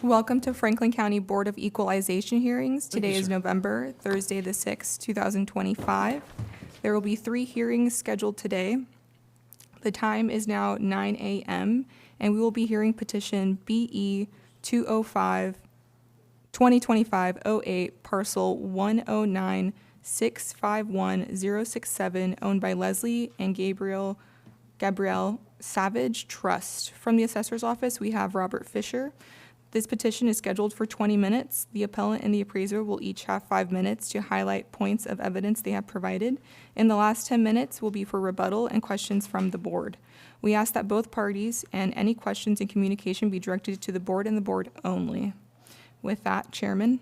Welcome to Franklin County Board of Equalization hearings. Thank you, Today is sir. November, Thursday the 6th, 2025. There will be 3 hearings scheduled today. The time is now 9 a.m., and we will be hearing petition BE 2025-08, parcel 109-651-067, owned by Leslie and Gabrielle Savage Trust. From the assessor's office, we have Robert Fisher. This petition is scheduled for 20 minutes. The appellant and the appraiser will each have 5 minutes to highlight points of evidence they have provided. In the last 10 minutes will be for rebuttal and questions from the board. We ask that both parties and any questions and communication be directed to the board and the board only. With that, Chairman.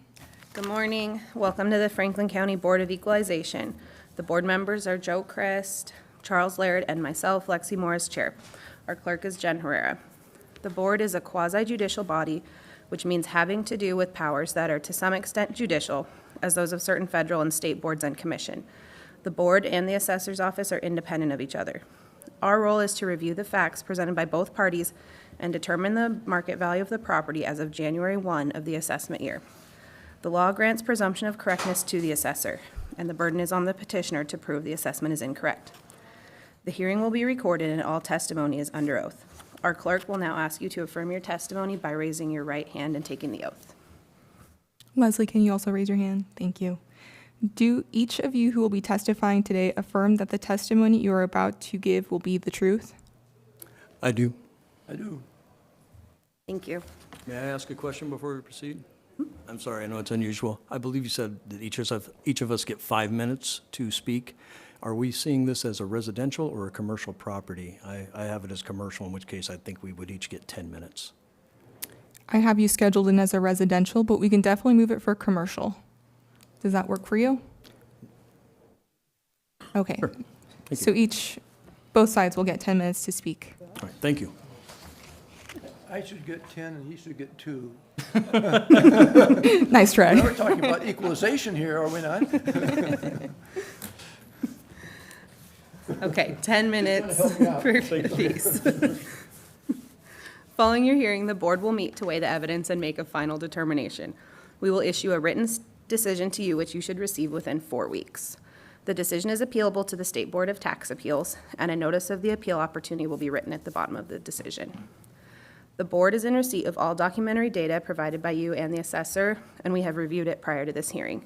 Good morning. Welcome to the Franklin County Board of Equalization. The board members are Joe Christ, Charles Laird, and myself, Lexi Morris, Chair. Our clerk is Jen Herrera. The board is a quasi-judicial body, which means having to do with powers that are to some extent judicial, as those of certain federal and state boards and commission. The board and the assessor's office are independent of each other. Our role is to review the facts presented by both parties and determine the market value of the property as of January 1 of the assessment year. The law grants presumption of correctness to the assessor, and the burden is on the petitioner to prove the assessment is incorrect. The hearing will be recorded and all testimony is under oath. Our clerk will now ask you to affirm your testimony by raising your right hand and taking the oath. Leslie, can you also raise your hand? Thank you. Do each of you who will be testifying today affirm that the testimony you are about to give will be the truth? I do. I do. Thank you. May I ask a question before we proceed? I'm sorry, I know it's unusual. I believe you said that each of us get 5 minutes to speak. Are we seeing this as a residential or a commercial property? I have it as commercial, in which case I think we would each get 10 minutes. I have you scheduled in as a residential, but we can definitely move it for commercial. Does that work for you? Okay. Sure. Thank So you. both sides will get 10 minutes to speak. All right, thank you. I should get 10 and he should get 2. Nice try. We're talking about equalization here, are we not? Okay, 10 minutes help me out. for these. Following your hearing, the board will meet to weigh the evidence and make a final determination. We will issue a written decision to you, which you should receive within 4 weeks. The decision is appealable to the State Board of Tax Appeals, and a notice of the appeal opportunity will be written at the bottom of the decision. The board is in receipt of all documentary data provided by you and the assessor, and we have reviewed it prior to this hearing.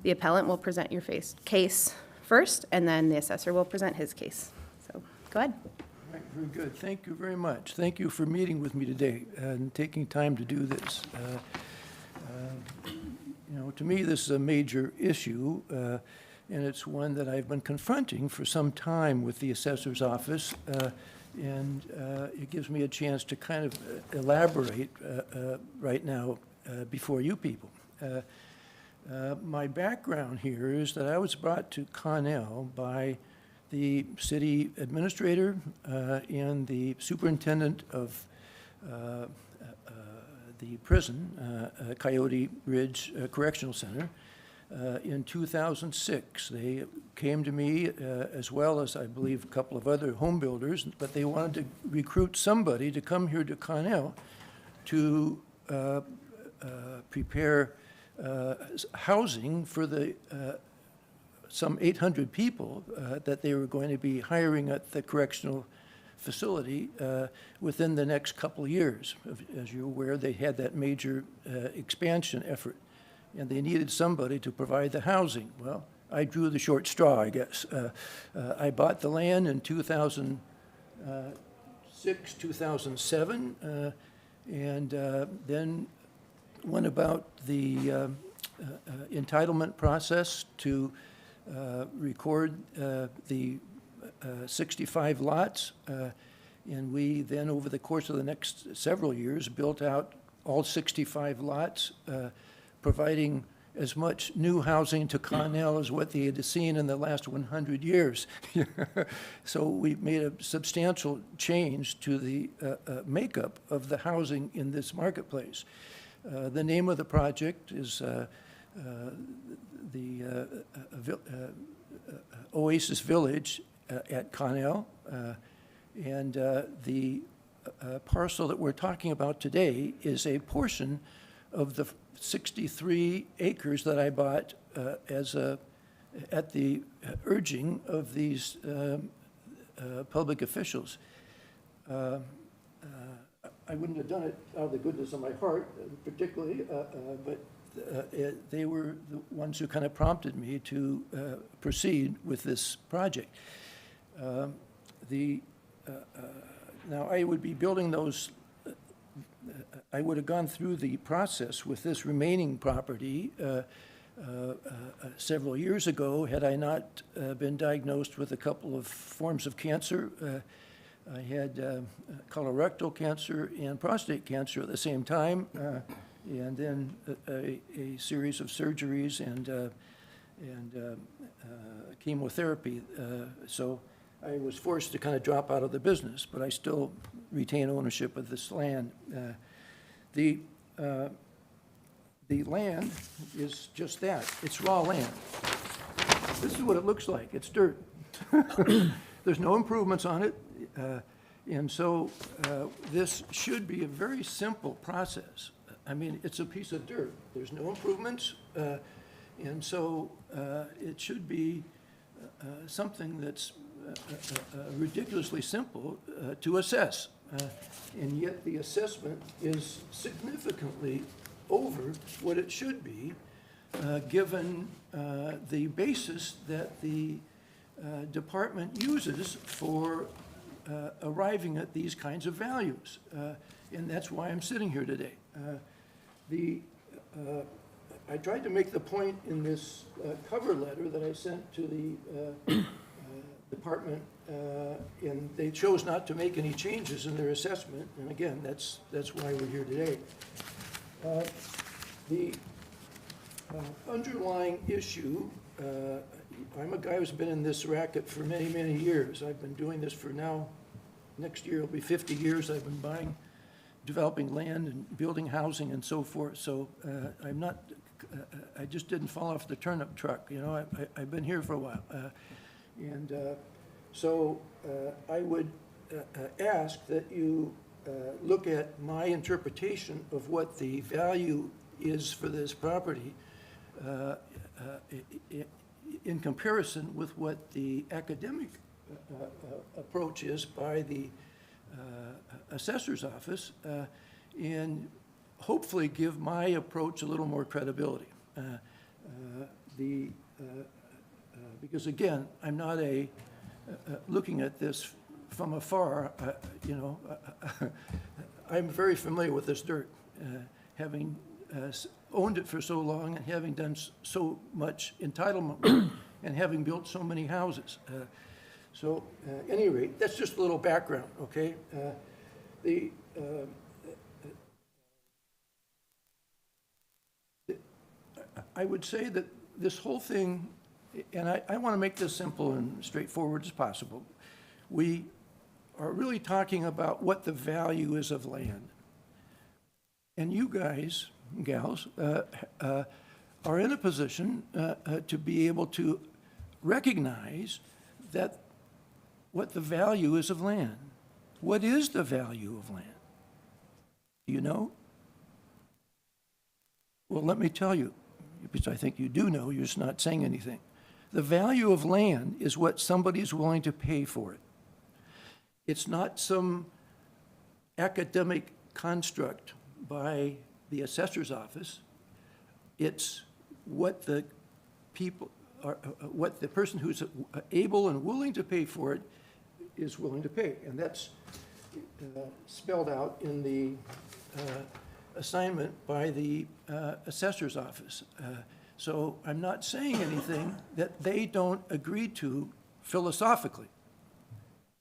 The appellant will present your case first, and then the assessor will present his case. So, go ahead. Right, very good. Thank you very much. Thank you for meeting with me today and taking time to do this. To me, this is a major issue, and it's one that I've been confronting for some time with the assessor's office, and it gives me a chance to kind of elaborate right now before you people. My background here is that I was brought to Connell by the city administrator and the superintendent of the prison, Coyote Ridge Correctional Center, in 2006. They came to me, as well as I believe a couple of other home builders, but they wanted to recruit somebody to come here to Connell to prepare housing for the some 800 people that they were going to be hiring at the correctional facility within the next couple of years. As you're aware, they had that major expansion effort, and they needed somebody to provide the housing. Well, I drew the short straw, I guess. I bought the land in 2006, 2007, and then went about the entitlement process to record the 65 lots, and we then, over the course of the next several years, built out all 65 lots, providing as much new housing to Connell as what they had seen in the last 100 years. So we made a substantial change to the makeup of the housing in this marketplace. The name of the project is the Oasis Village at Connell, and the parcel that we're talking about today is a portion of the 63 acres that I bought at the urging of these public officials. I wouldn't have done it out of the goodness of my heart, particularly, but they were the ones who kind of prompted me to proceed with this project. Now, I would be building those, I would have gone through the process with this remaining property several years ago had I not been diagnosed with a couple of forms of cancer. I had colorectal cancer and prostate cancer at the same time, and then a series of surgeries and chemotherapy. So I was forced to kind of drop out of the business, but I still retain ownership of this land. The land is just that. It's raw land. This is what it looks like. It's dirt. There's no improvements on it. And so this should be a very simple process. I mean, it's a piece of dirt. There's no improvements. And so it should be something that's ridiculously simple to assess. And yet the assessment is significantly over what it should be, given the basis that the department uses for arriving at these kinds of values. And that's why I'm sitting here today. I tried to make the point in this cover letter that I sent to the department, and they chose not to make any changes in their assessment. And again, that's why we're here today. The underlying issue, I'm a guy who's been in this racket for many, many years. I've been doing this for now, next year it'll be 50 years. I've been developing land and building housing and so forth. So I'm not, I just didn't fall off the turnip truck. You know, I've been here for a while. So I would ask that you look at my interpretation of what the value is for this property in comparison with what the academic approach is by the assessor's office, and hopefully give my approach a little more credibility. Because again, I'm not looking at this from afar, you know, I'm very familiar with this dirt, having owned it for so long and having done so much entitlement work and having built so many houses. So at any rate, that's just a little background, okay? I would say that this whole thing, and I want to make this simple and straightforward as possible. We are really talking about what the value is of land. And you guys, gals, are in a position to be able to recognize that what the value is of land. What is the value of land? Do you know? Well, let me tell you, because I think you do know, you're just not saying anything. The value of land is what somebody's willing to pay for it. It's not some academic construct by the assessor's office. It's what the people are, what the person who's able and willing to pay for it is willing to pay. And that's spelled out in the assignment by the assessor's office. So I'm not saying anything that they don't agree to philosophically.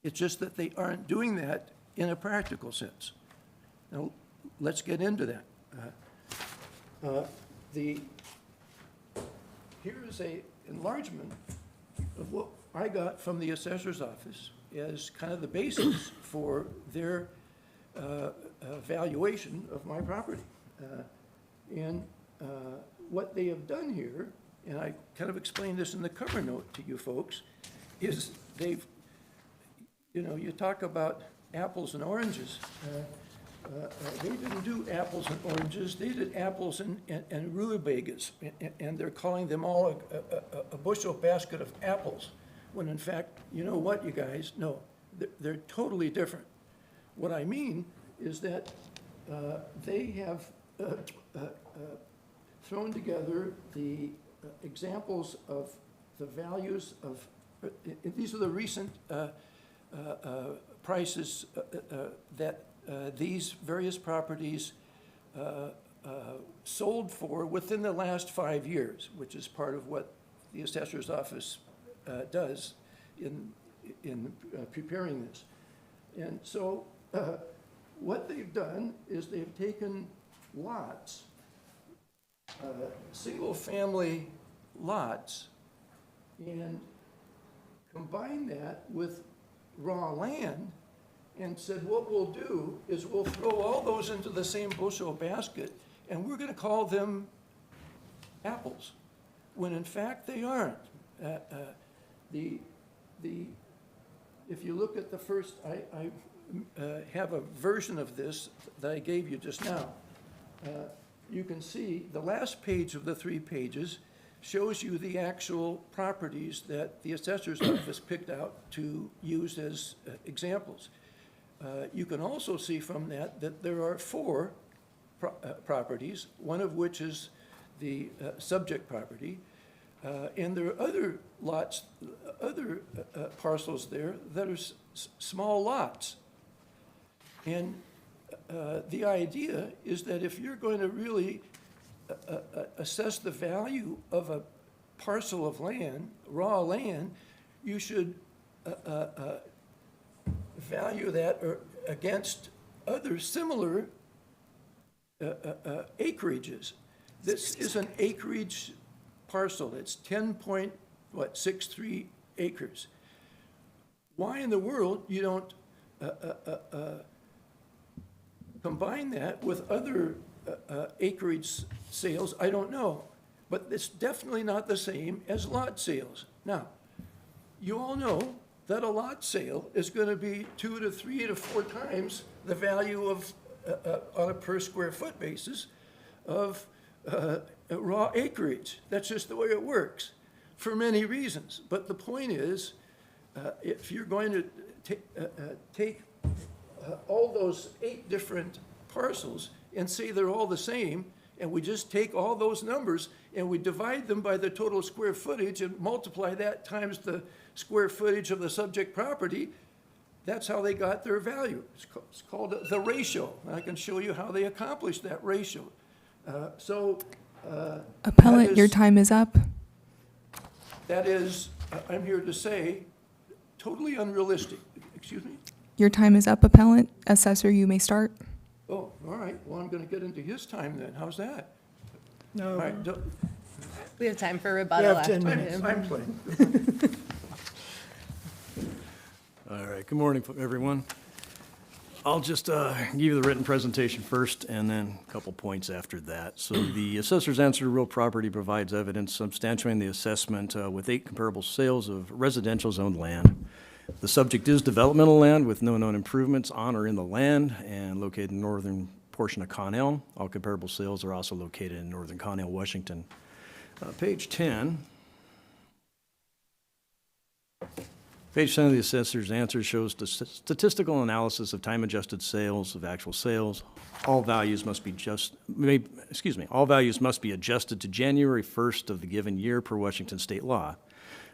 It's just that they aren't doing that in a practical sense. Now, let's get into that. Here's an enlargement of what I got from the assessor's office as kind of the basis for their valuation of my property. What they have done here, and I kind of explained this in the cover note to you folks, is they've, you know, you talk about apples and oranges. They didn't do apples and oranges, they did apples and rutabagas, and they're calling them all a bushel basket of apples, when in fact, you know what, you guys, no, they're totally different. What I mean is that they have thrown together the examples of the values of, these are the recent prices that these various properties sold for within the last 5 years, which is part of what the assessor's office does in preparing this. And so what they've done is they've taken lots, single-family lots, and combined that with raw land and said, what we'll do is we'll throw all those into the same bushel basket, and we're gonna call them apples, when in fact they aren't. If you look at the first, I have a version of this that I gave you just now. You can see the last page of the 3 pages shows you the actual properties that the assessor's office picked out to use as examples. You can also see from that that there are 4 properties, one of which is the subject property, and there are other lots, other parcels there that are small lots. And the idea is that if you're going to really assess the value of a parcel of land, raw land, you should value that against other similar acreages. This is an acreage parcel. It's 10.63 acres. Why in the world you don't combine that with other acreage sales, I don't know. But it's definitely not the same as lot sales. Now, you all know that a lot sale is going to be 2 to 3 to 4 times the value of, on a per square foot basis, of raw acreage. That's just the way it works, for many reasons. But the point is, if you're going to take all those 8 different parcels and say they're all the same, and we just take all those numbers and we divide them by the total square footage and multiply that times the square footage of the subject property, that's how they got their value. It's called the ratio. And I can show you how they accomplished that ratio. Appellant, your time is up. That is, I'm here to say, totally unrealistic. Excuse me? Your time is up, appellant. Assessor, you may start. Oh, all right. Well, I'm going to get into his time then. How's that? No. All right. We have time for rebuttal have 10 after. minutes. I'm playing. All right, good morning, everyone. I'll just give you the written presentation first, and then a couple points after that. So the assessor's answer to real property provides evidence substantiating the assessment with 8 comparable sales of residential zoned land. The subject is developmental land with no known improvements on or in the land and located in the northern portion of Connell. All comparable sales are also located in northern Connell, Washington. Page 10. Page 10 of the assessor's answer shows the statistical analysis of time-adjusted sales of actual sales. All values must be all values must be adjusted to January 1st of the given year per Washington state law.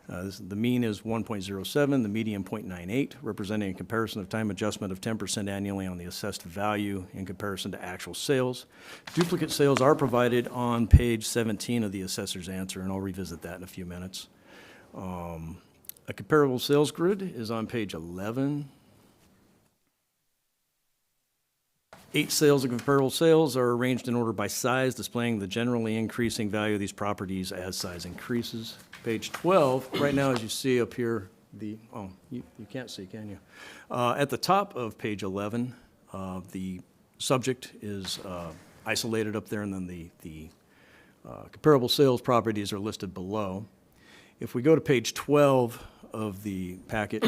The mean is 1.07, the median 0.98, representing a comparison of time adjustment of 10% annually on the assessed value in comparison to actual sales. Duplicate sales are provided on page 17 of the assessor's answer, and I'll revisit that in a few minutes. A comparable sales grid is on page 11. 8 sales of comparable sales are arranged in order by size, displaying the generally increasing value of these properties as size increases. Page 12, right now, as you see up here, you can't see, can you? At the top of page 11, the subject is isolated up there, and then the comparable sales properties are listed below. If we go to page 12 of the packet,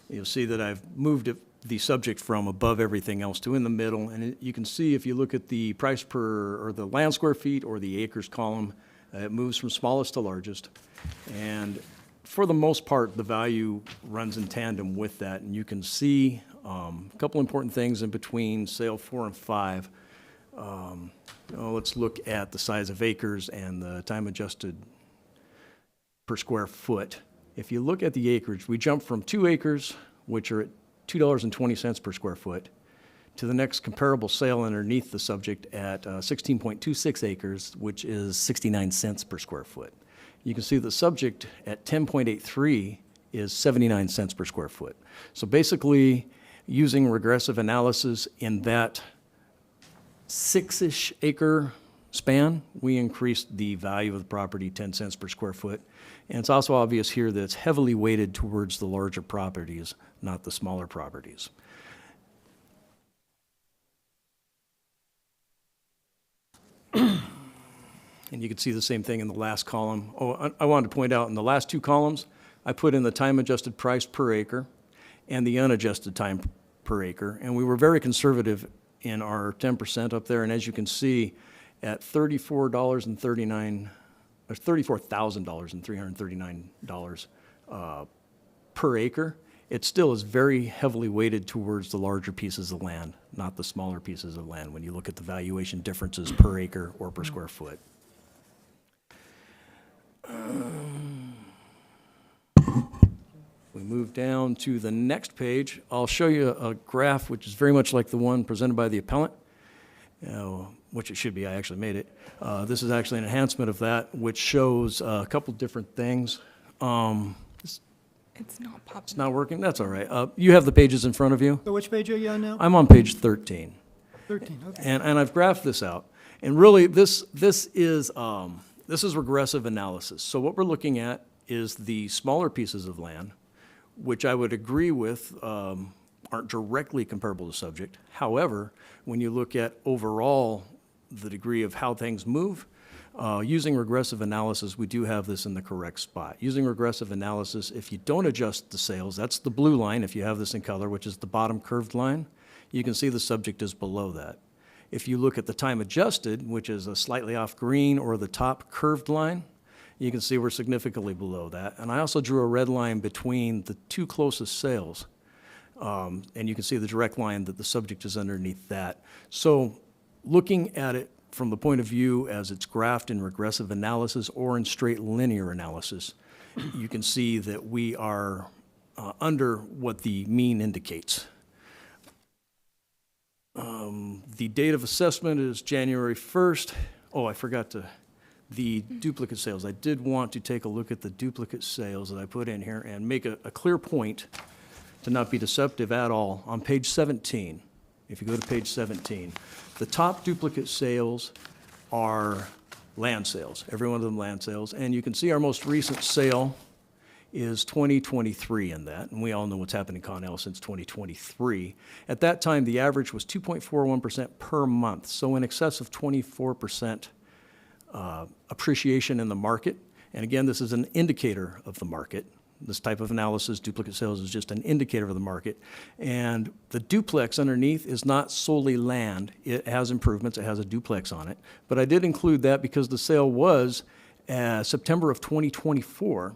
you'll see that I've moved it the subject from above everything else to in the middle. And you can see if you look at the price per, or the land square feet or the acres column, it moves from smallest to largest. And for the most part, the value runs in tandem with that. And you can see a couple important things in between sale 4 and 5. Let's look at the size of acres and the time adjusted per square foot. If you look at the acreage, we jump from 2 acres, which are at $2.20 per square foot, to the next comparable sale underneath the subject at 16.26 acres, which is 69 cents per square foot. You can see the subject at 10.83 is 79 cents per square foot. So basically, using regressive analysis in that 6-ish acre span, we increased the value of the property 10 cents per square foot. And it's also obvious here that it's heavily weighted towards the larger properties, not the smaller properties. And you can see the same thing in the last column. Oh, I wanted to point out in the last 2 columns, I put in the time-adjusted price per acre and the unadjusted time per acre. And we were very conservative in our 10% up there. And as you can see, at $34,339 per acre, it still is very heavily weighted towards the larger pieces of land, not the smaller pieces of land, when you look at the valuation differences per acre or per square foot. We move down to the next page. I'll show you a graph which is very much like the one presented by the appellant, which it should be. I actually made it. This is actually an enhancement of that, which shows a couple different things. It's not popping. It's not working? That's all right. You have the pages in front of you? So which page are you on now? I'm on page 13. 13, okay. And I've graphed this out. And really, this is regressive analysis. So what we're looking at is the smaller pieces of land, which I would agree with aren't directly comparable to subject. However, when you look at overall the degree of how things move, using regressive analysis, we do have this in the correct spot. Using regressive analysis, if you don't adjust the sales, that's the blue line, if you have this in color, which is the bottom curved line, you can see the subject is below that. If you look at the time adjusted, which is a slightly off green, or the top curved line, you can see we're significantly below that. And I also drew a red line between the 2 closest sales. And you can see the direct line that the subject is underneath that. So looking at it from the point of view as it's graphed in regressive analysis or in straight linear analysis, you can see that we are under what the mean indicates. The date of assessment is January 1st. Oh, I forgot the duplicate sales. I did want to take a look at the duplicate sales that I put in here and make a clear point to not be deceptive at all. On page 17, if you go to page 17, the top duplicate sales are land sales, every one of them land sales. And you can see our most recent sale is 2023 in that, and we all know what's happened in Connell since 2023. At that time, the average was 2.41% per month, so in excess of 24% appreciation in the market. And again, this is an indicator of the market. This type of analysis, duplicate sales, is just an indicator of the market. And the duplex underneath is not solely land. It has improvements. It has a duplex on it. But I did include that because the sale was September of 2024.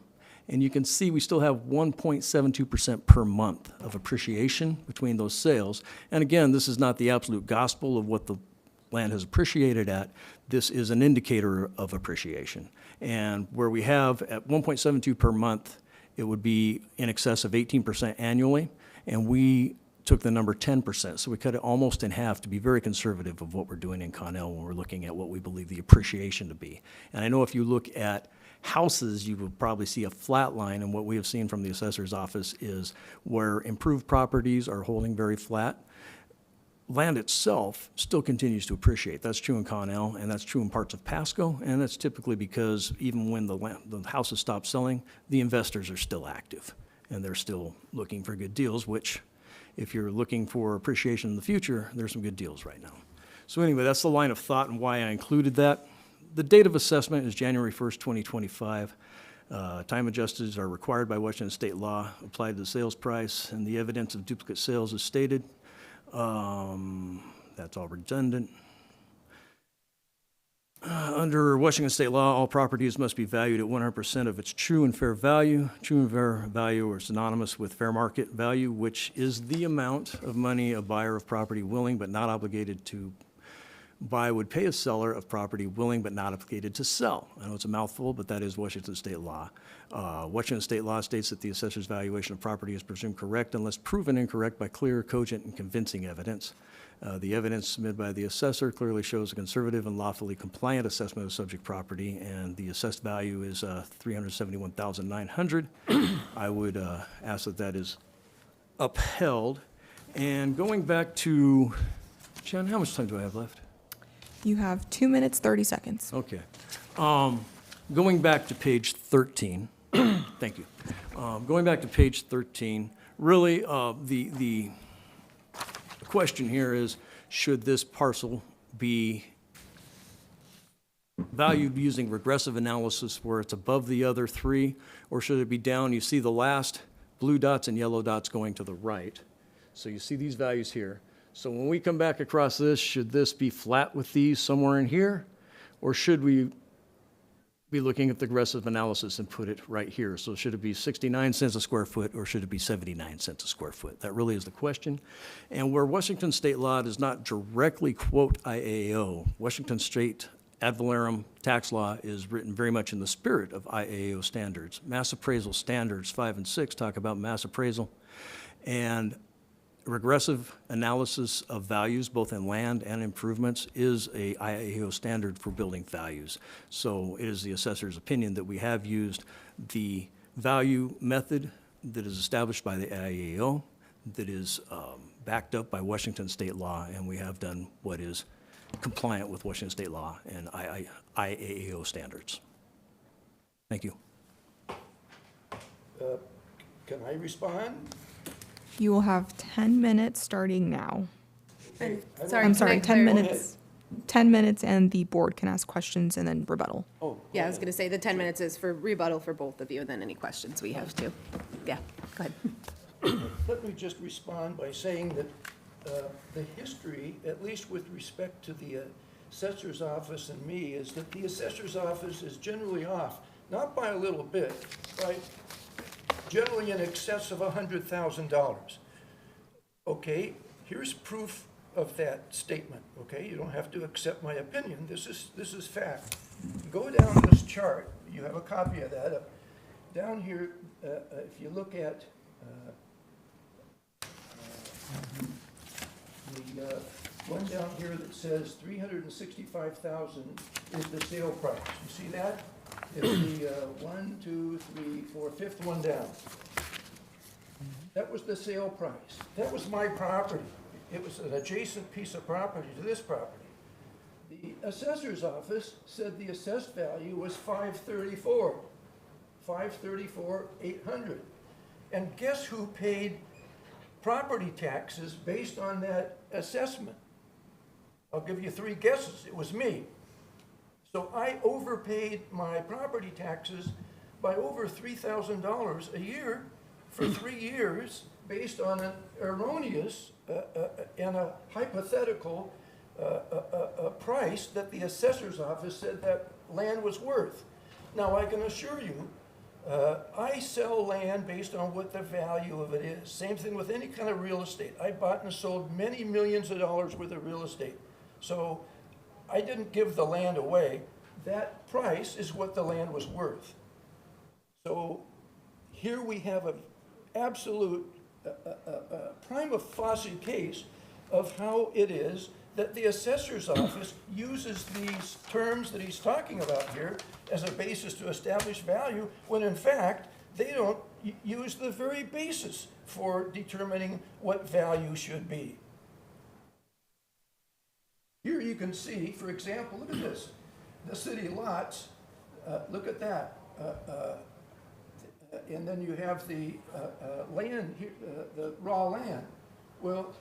And you can see we still have 1.72% per month of appreciation between those sales. And again, this is not the absolute gospel of what the land has appreciated at. This is an indicator of appreciation. And where we have at 1.72 per month, it would be in excess of 18% annually, and we took the number 10%. So we cut it almost in half to be very conservative of what we're doing in Connell when we're looking at what we believe the appreciation to be. And I know if you look at houses, you will probably see a flat line, and what we have seen from the assessor's office is where improved properties are holding very flat, land itself still continues to appreciate. That's true in Connell, and that's true in parts of Pasco, and that's typically because even when the houses stop selling, the investors are still active, and they're still looking for good deals, which, if you're looking for appreciation in the future, there's some good deals right now. So anyway, that's the line of thought and why I included that. The date of assessment is January 1st, 2025. Time adjusters are required by Washington state law, applied to the sales price, and the evidence of duplicate sales is stated. That's all redundant. Under Washington state law, all properties must be valued at 100% of its true and fair value. True and fair value are synonymous with fair market value, which is the amount of money a buyer of property willing but not obligated to buy would pay a seller of property willing but not obligated to sell. I know it's a mouthful, but that is Washington state law. Washington state law states that the assessor's valuation of property is presumed correct unless proven incorrect by clear, cogent, and convincing evidence. The evidence submitted by the assessor clearly shows a conservative and lawfully compliant assessment of subject property, and the assessed value is $371,900. I would ask that that is upheld. And going back to, Jen, how much time do I have left? You have 2 minutes, 30 seconds. Okay. Going back to page 13, thank you. Going back to page 13, really, the question here is, should this parcel be valued using regressive analysis where it's above the other three, or should it be down? You see the last blue dots and yellow dots going to the right. So you see these values here. So when we come back across this, should this be flat with these somewhere in here? Or should we be looking at the regressive analysis and put it right here? So should it be 69 cents a square foot, or should it be 79 cents a square foot? That really is the question. And where Washington state law does not directly quote IAO, Washington state ad valorem tax law is written very much in the spirit of IAO standards. Mass appraisal standards 5 and 6 talk about mass appraisal, and regressive analysis of values, both in land and improvements, is a IAO standard for building values. So it is the assessor's opinion that we have used the value method that is established by the IAO, that is backed up by Washington state law, and we have done what is compliant with Washington state law and IAO standards. Thank you. Can I respond? You will have 10 minutes starting now. Sorry, I'm sorry, can I 10 clar- minutes. 10 minutes, and the board can ask questions and then rebuttal. Oh, Yeah, I was gonna say the 10 minutes is for rebuttal for both of you, and then any questions we have too. Yeah, go ahead. let me just respond by saying that the history, at least with respect to the assessor's office and me, is that the assessor's office is generally off, not by a little bit, by generally in excess of $100,000. Okay, here's proof of that statement, okay? You don't have to accept my opinion. This is fact. Go down this chart. You have a copy of that. Down here, if you look at the one down here that says $365,000 is the sale price. You see that? It's the 1, 2, 3, 4, fifth one down. That was the sale price. That was my property. It was an adjacent piece of property to this property. The assessor's office said the assessed value was $534,800. And guess who paid property taxes based on that assessment? I'll give you 3 guesses. It was me. So I overpaid my property taxes by over $3,000 a year for 3 years based on an erroneous and a hypothetical price that the assessor's office said that land was worth. Now, I can assure you, I sell land based on what the value of it is. Same thing with any kind of real estate. I bought and sold many millions of dollars worth of real estate. So I didn't give the land away. That price is what the land was worth. So here we have an absolute prima facie case of how it is that the assessor's office uses these terms that he's talking about here as a basis to establish value, when in fact, they don't use the very basis for determining what value should be. Here you can see, for example, look at this. The city lots, look at that. And then you have the land here, the raw land. Well,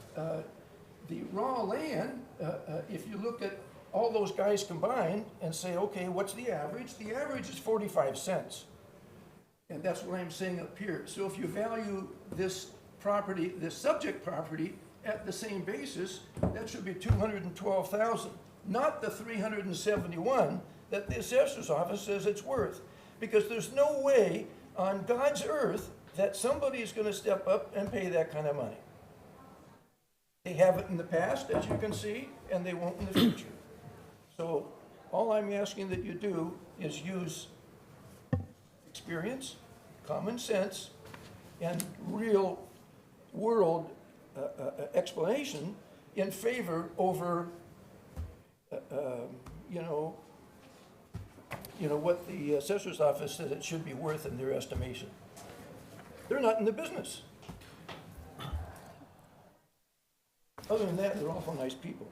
the raw land, if you look at all those guys combined and say, okay, what's the average? The average is 45 cents. And that's what I'm saying up here. So if you value this property, this subject property, at the same basis, that should be 212,000, not the 371 that the assessor's office says it's worth. Because there's no way on God's earth that somebody is gonna step up and pay that kind of money. They haven't in the past, as you can see, and they won't in the future. So all I'm asking that you do is use experience, common sense, and real world explanation in favor over, what the assessor's office said it should be worth in their estimation. They're not in the business. Other than that, they're awful nice people.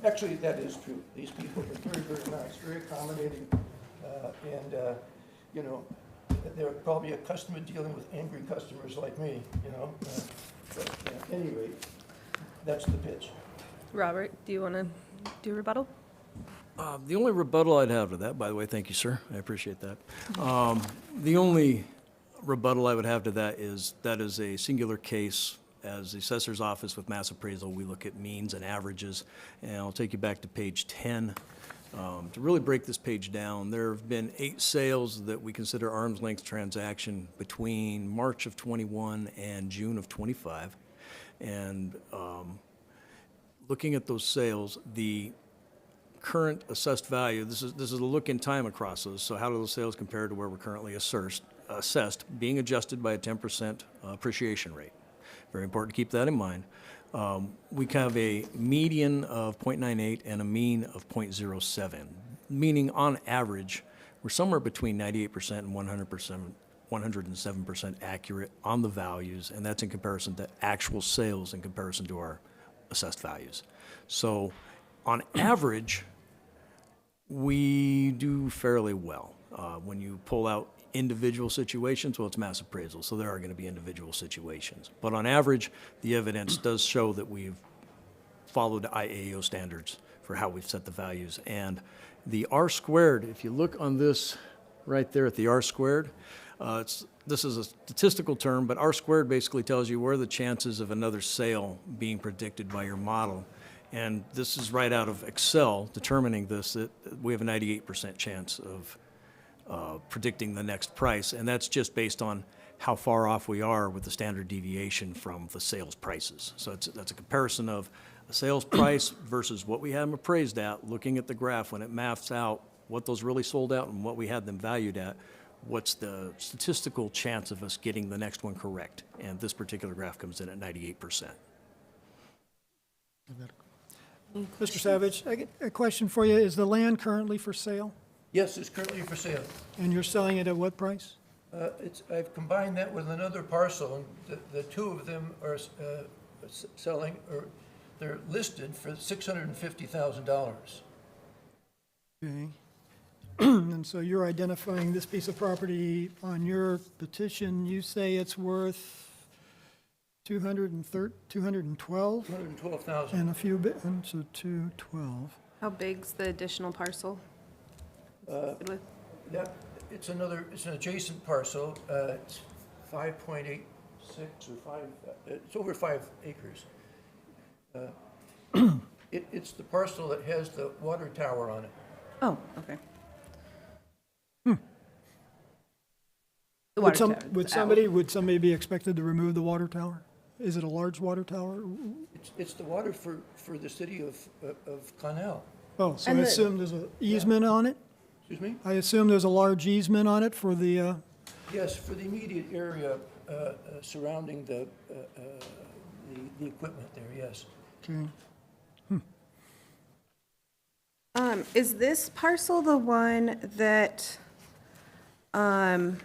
Actually, that is true. These people are very, very nice, very accommodating, and they're probably accustomed to dealing with angry customers like me, But at any rate, that's the pitch. Robert, do you want to do rebuttal? The only rebuttal I'd have to that, by the way, thank you, sir, I appreciate that. The only rebuttal I would have to that is a singular case. As the assessor's office with mass appraisal, we look at means and averages, and I'll take you back to page 10. To really break this page down, there have been 8 sales that we consider arm's length transaction between March of '21 and June of '25. And looking at those sales, the current assessed value, this is a look in time across those, so how do those sales compare to where we're currently assessed, being adjusted by a 10% appreciation rate. Very important to keep that in mind. We have a median of 0.98 and a mean of 0.07, meaning on average, we're somewhere between 98% and 107% accurate on the values, and that's in comparison to actual sales in comparison to our assessed values. So on average, we do fairly well. When you pull out individual situations, well, it's mass appraisal, so there are going to be individual situations. But on average, the evidence does show that we've followed IAO standards for how we've set the values. And the R squared, if you look on this right there at the R squared, this is a statistical term, but R squared basically tells you where are the chances of another sale being predicted by your model. And this is right out of Excel determining this, that we have a 98% chance of predicting the next price, and that's just based on how far off we are with the standard deviation from the sales prices. So that's a comparison of a sales price versus what we had them appraised at, looking at the graph when it maps out what those really sold out and what we had them valued at, what's the statistical chance of us getting the next one correct. And this particular graph comes in at 98%. Mr. Savage, I get a question for you. Is the land currently for sale? Yes, it's currently for sale. And you're selling it at what price? I've combined that with another parcel, and the two of them are selling, or they're listed for $650,000. Okay. And so you're identifying this piece of property on your petition. You say it's worth 212? 212,000. And a few bit, and so 212. How big's the additional parcel? With- It's an adjacent parcel. It's 5.86 or it's over 5 acres. It's the parcel that has the water tower on it. Oh, okay. The water tower is out. Would somebody be expected to remove the water tower? Is it a large water tower? It's the water for the city of Connell. Oh, so I And the- assume there's an easement on it? Excuse me? I assume there's a large easement on it for the, Yes, for the immediate area surrounding the equipment there, yes. okay. Is this parcel the one that, I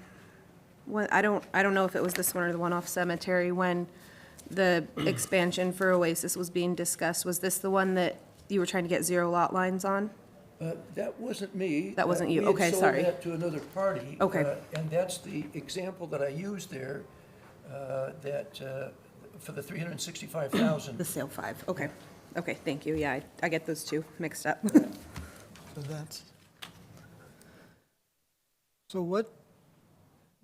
don't know if it was this one or the one off Cemetery, when the expansion for Oasis was being discussed, was this the one that you were trying to get 0 lot lines on? That wasn't me. That wasn't you. We had Okay, sold sorry. that to another party. Okay. And that's the example that I used there, for the The $365,000. sale 5, okay. Okay, thank you, yeah, I get those two mixed up. So that's, so what,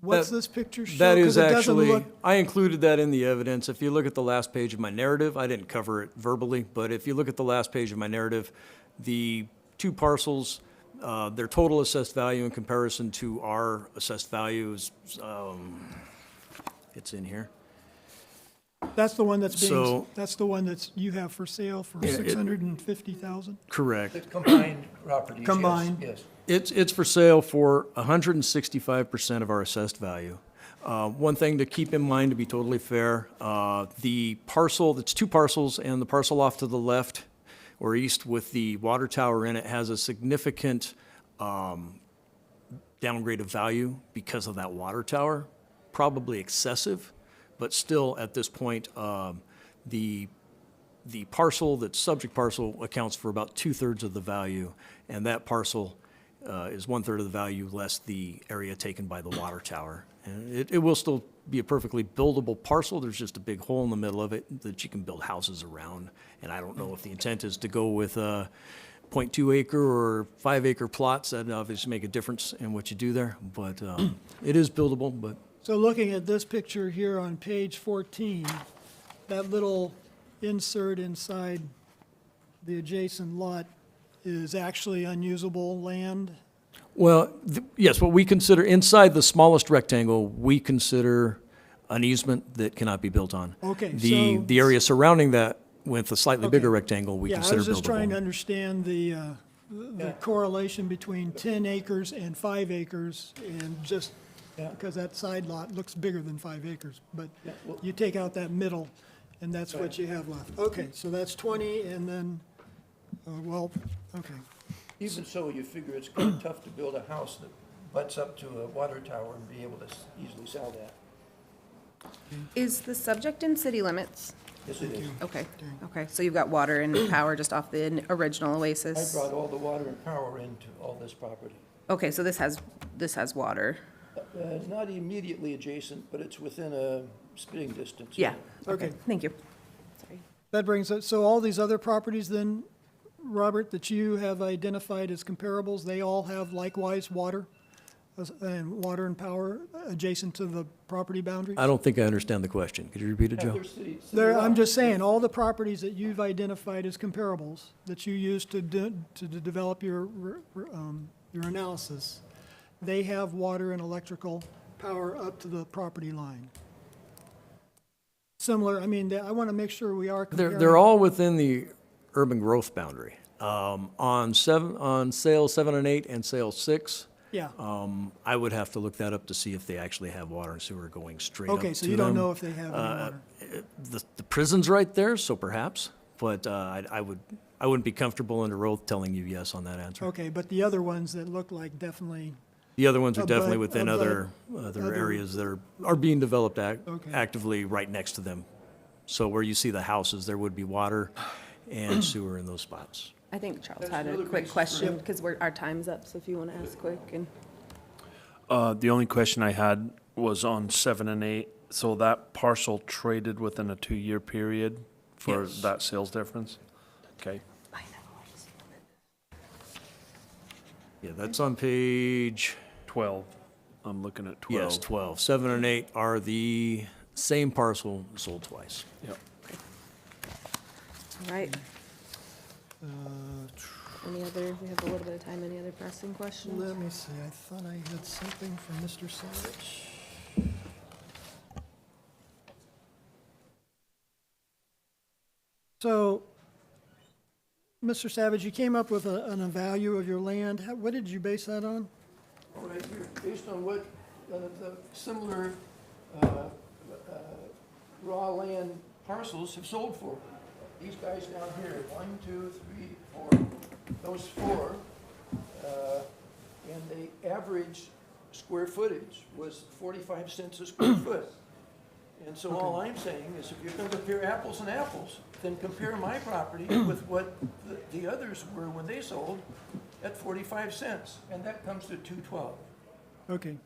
What's That- this picture show? That 'Cause is it doesn't actually, look- I included that in the evidence. If you look at the last page of my narrative, I didn't cover it verbally, but if you look at the last page of my narrative, the two parcels, their total assessed value in comparison to our assessed value is, it's in here. That's the one that's So- that's the one that's, you have for sale for Yeah, it- 650,000? Correct. The combined properties, yes, Combined. yes. It's for sale for 165% of our assessed value. One thing to keep in mind, to be totally fair, the parcel, it's two parcels, and the parcel off to the left or east with the water tower in it has a significant downgrade of value because of that water tower, probably excessive, but still, at this point, the parcel, that subject parcel accounts for about 2/3 of the value, and that parcel is 1/3 of the value less the area taken by the water tower. And it will still be a perfectly buildable parcel, there's just a big hole in the middle of it that you can build houses around. And I don't know if the intent is to go with a 0.2 acre or 5 acre plots, that obviously make a difference in what you do there, but it is buildable, but So looking at this picture here on page 14, that little insert inside the adjacent lot is actually unusable land? well, yes, what we consider, inside the smallest rectangle, we consider an easement that cannot be built on. Okay, The, so- the area surrounding that with a slightly Okay. bigger rectangle, we Yeah, I consider was just trying to buildable. understand the correlation between 10 acres and 5 acres, and just Yeah. because that side lot looks bigger than 5 acres, but Yeah, well- you take out that middle, and that's what you have left. Okay, so that's 20, and then, well, okay. Even so, you figure it's kind of tough to build a house that butts up to a water tower and be able to easily sell that. Is the subject in city limits? Yes, it is. Okay, okay, so you've got water and power just off the original I Oasis? brought all the water and power into all this property. Okay, so this has water? Not immediately adjacent, but it's within a spitting distance. Yeah, okay, Okay. thank you. Sorry. That brings us, so all these other properties then, Robert, that you have identified as comparables, they all have likewise water and water and power adjacent to the property boundaries? I don't think I understand the question. Could you repeat it, Yeah, Joe? they're city I'm lots. just saying, all the properties that you've identified as comparables, that you used to develop your analysis, they have water and electrical power up to the property line. Similar, I mean, I want to make sure we are comparing. They're all within the urban growth boundary. On sale 7 and 8 and sale 6, Yeah, I would have to look that up to see if they actually have water and sewer going straight up to them. okay, so you don't know if they have any water. The prison's right there, so perhaps, but I wouldn't be comfortable under oath telling you yes on that answer. Okay, but the other ones that look like definitely, The other ones are Abut- definitely within abut- other areas that are being developed Okay. actively right next to them. So where you see the houses, there would be water and sewer in those spots. I think Charles That's had a another quick reason for- question, because our time's up, so if you want to ask quick and. The only question I had was on 7 and 8. So that parcel traded within a 2-year period for Yes. that sales difference? Okay. Yeah, that's on page, 12. I'm looking at 12. yes, 12. 7 and 8 are the same parcel sold twice. Yep. All right. Any other, we have a little bit of time, any other pressing questions? let me see, I thought I had something from Mr. Savage. So, Mr. Savage, you came up with a value of your land. What did you base that on? All right, here, based on what the similar raw land parcels have sold for. These guys down here, 1, 2, 3, 4, those 4, and the average square footage was 45 cents a square foot. And so all I'm saying is if you're going to compare apples and apples, then compare my property with what the others were when they sold at 45 cents, and that comes to 212. Okay,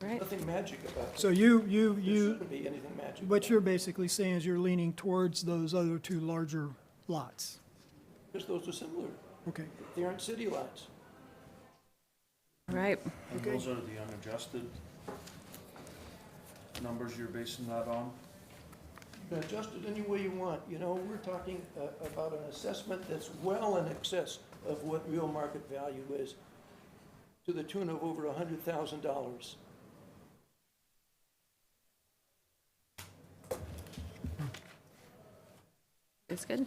Right, Nothing magic about it. so There you, shouldn't be anything magic. what you're basically saying is you're leaning towards those other two larger lots. Because those are similar. Okay, They aren't city lots. All right, And those are the unadjusted numbers you're basing that on? You can adjust it any way you want. You know, we're talking about an assessment that's well in excess of what real market value is, to the tune of over $100,000. it's good.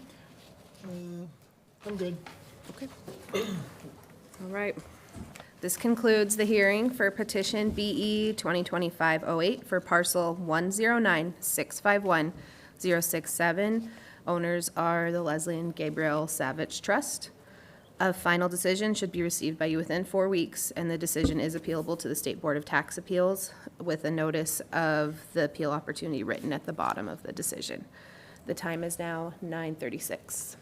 I'm good. Okay. All right. This concludes the hearing for petition BE 2025-08 for parcel 109-651-067. Owners are the Leslie and Gabriel Savage Trust. A final decision should be received by you within 4 weeks, and the decision is appealable to the State Board of Tax Appeals with a notice of the appeal opportunity written at the bottom of the decision. The time is now 9:36.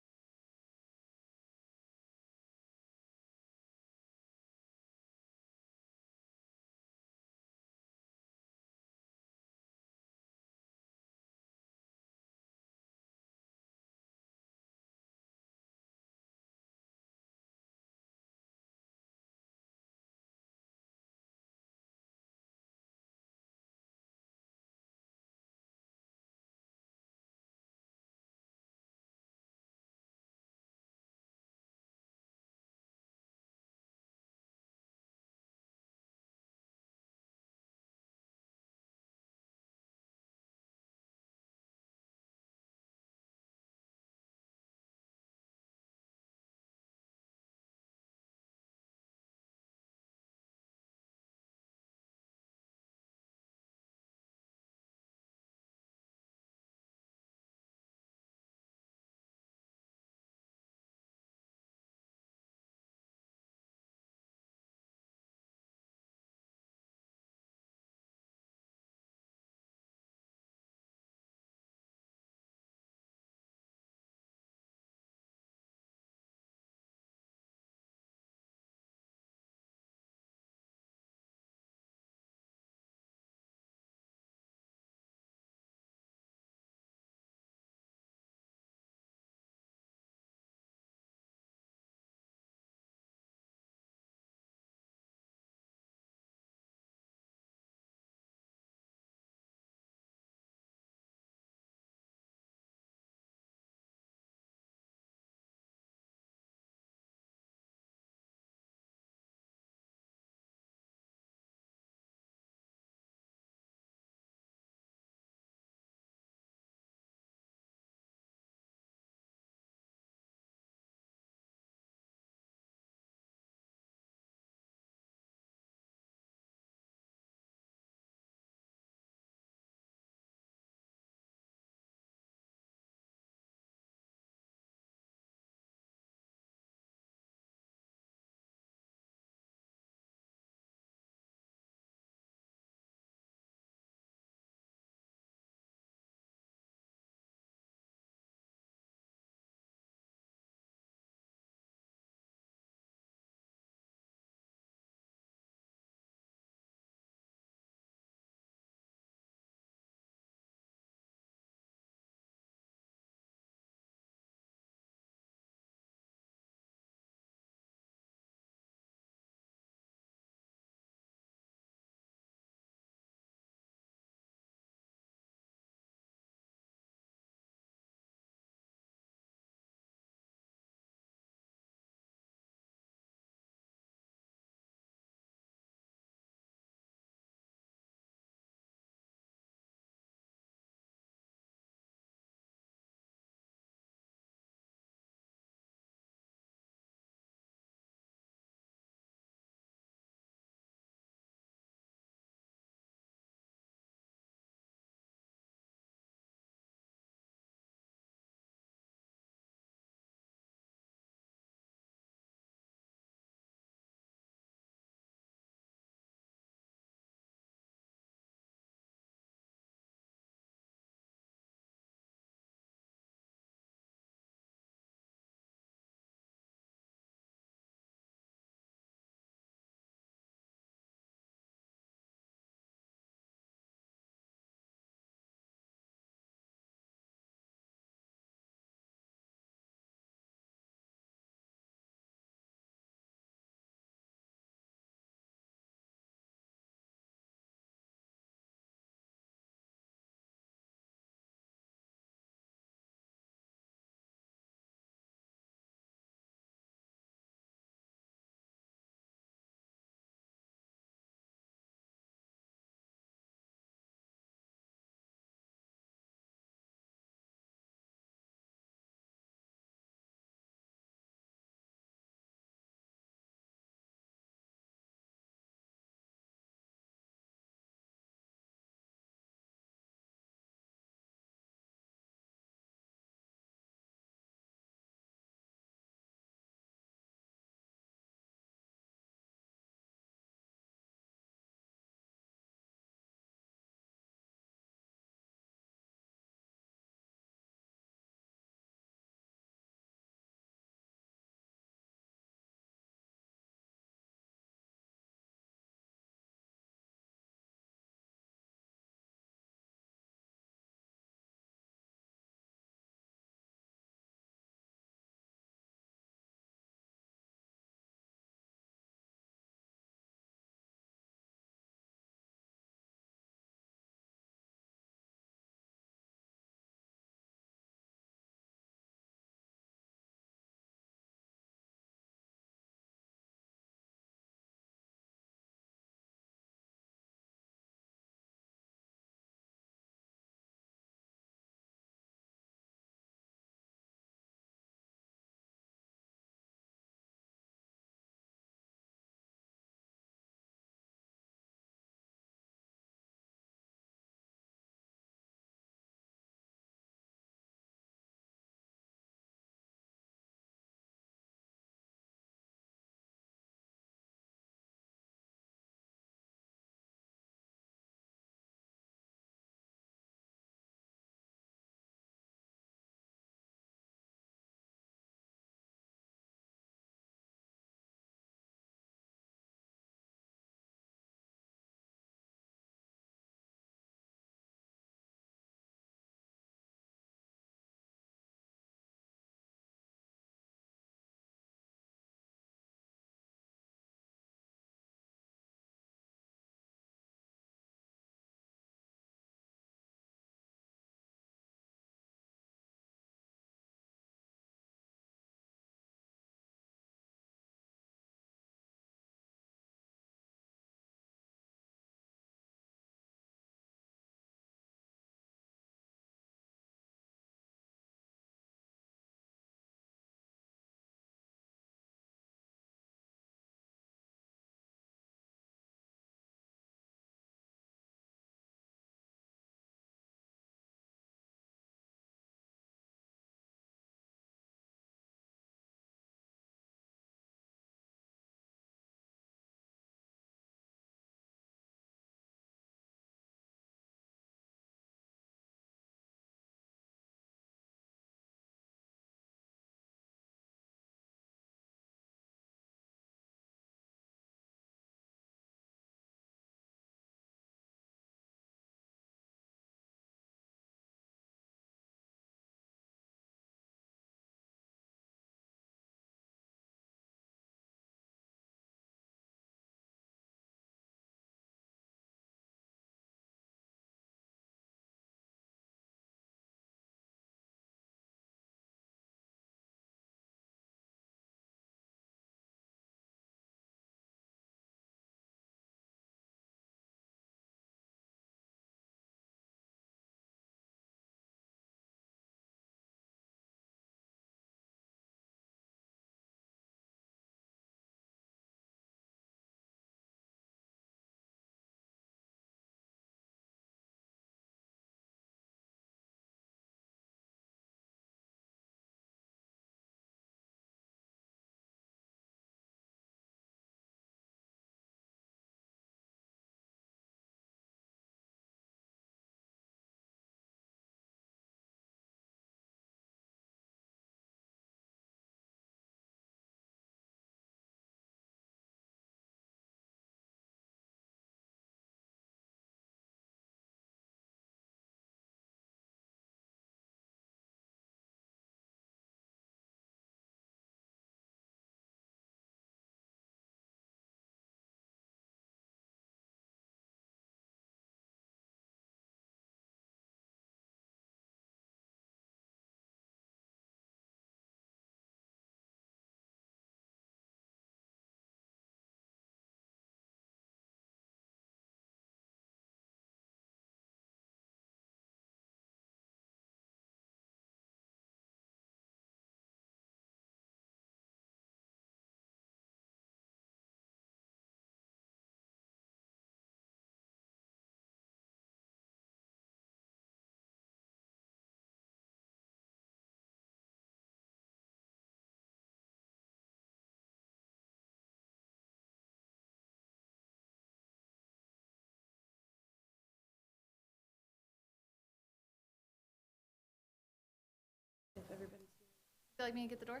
Feel like me to get the door?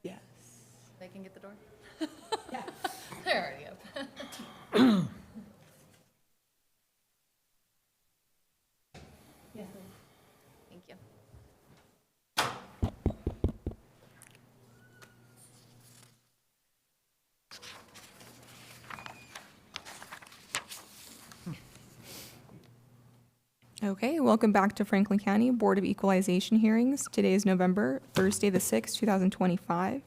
Yes. They can get the door? Yeah. They're already up. Yeah. Thank you. Okay, welcome back to Franklin County Board of Equalization hearings. Today is November, Thursday the 6th, 2025.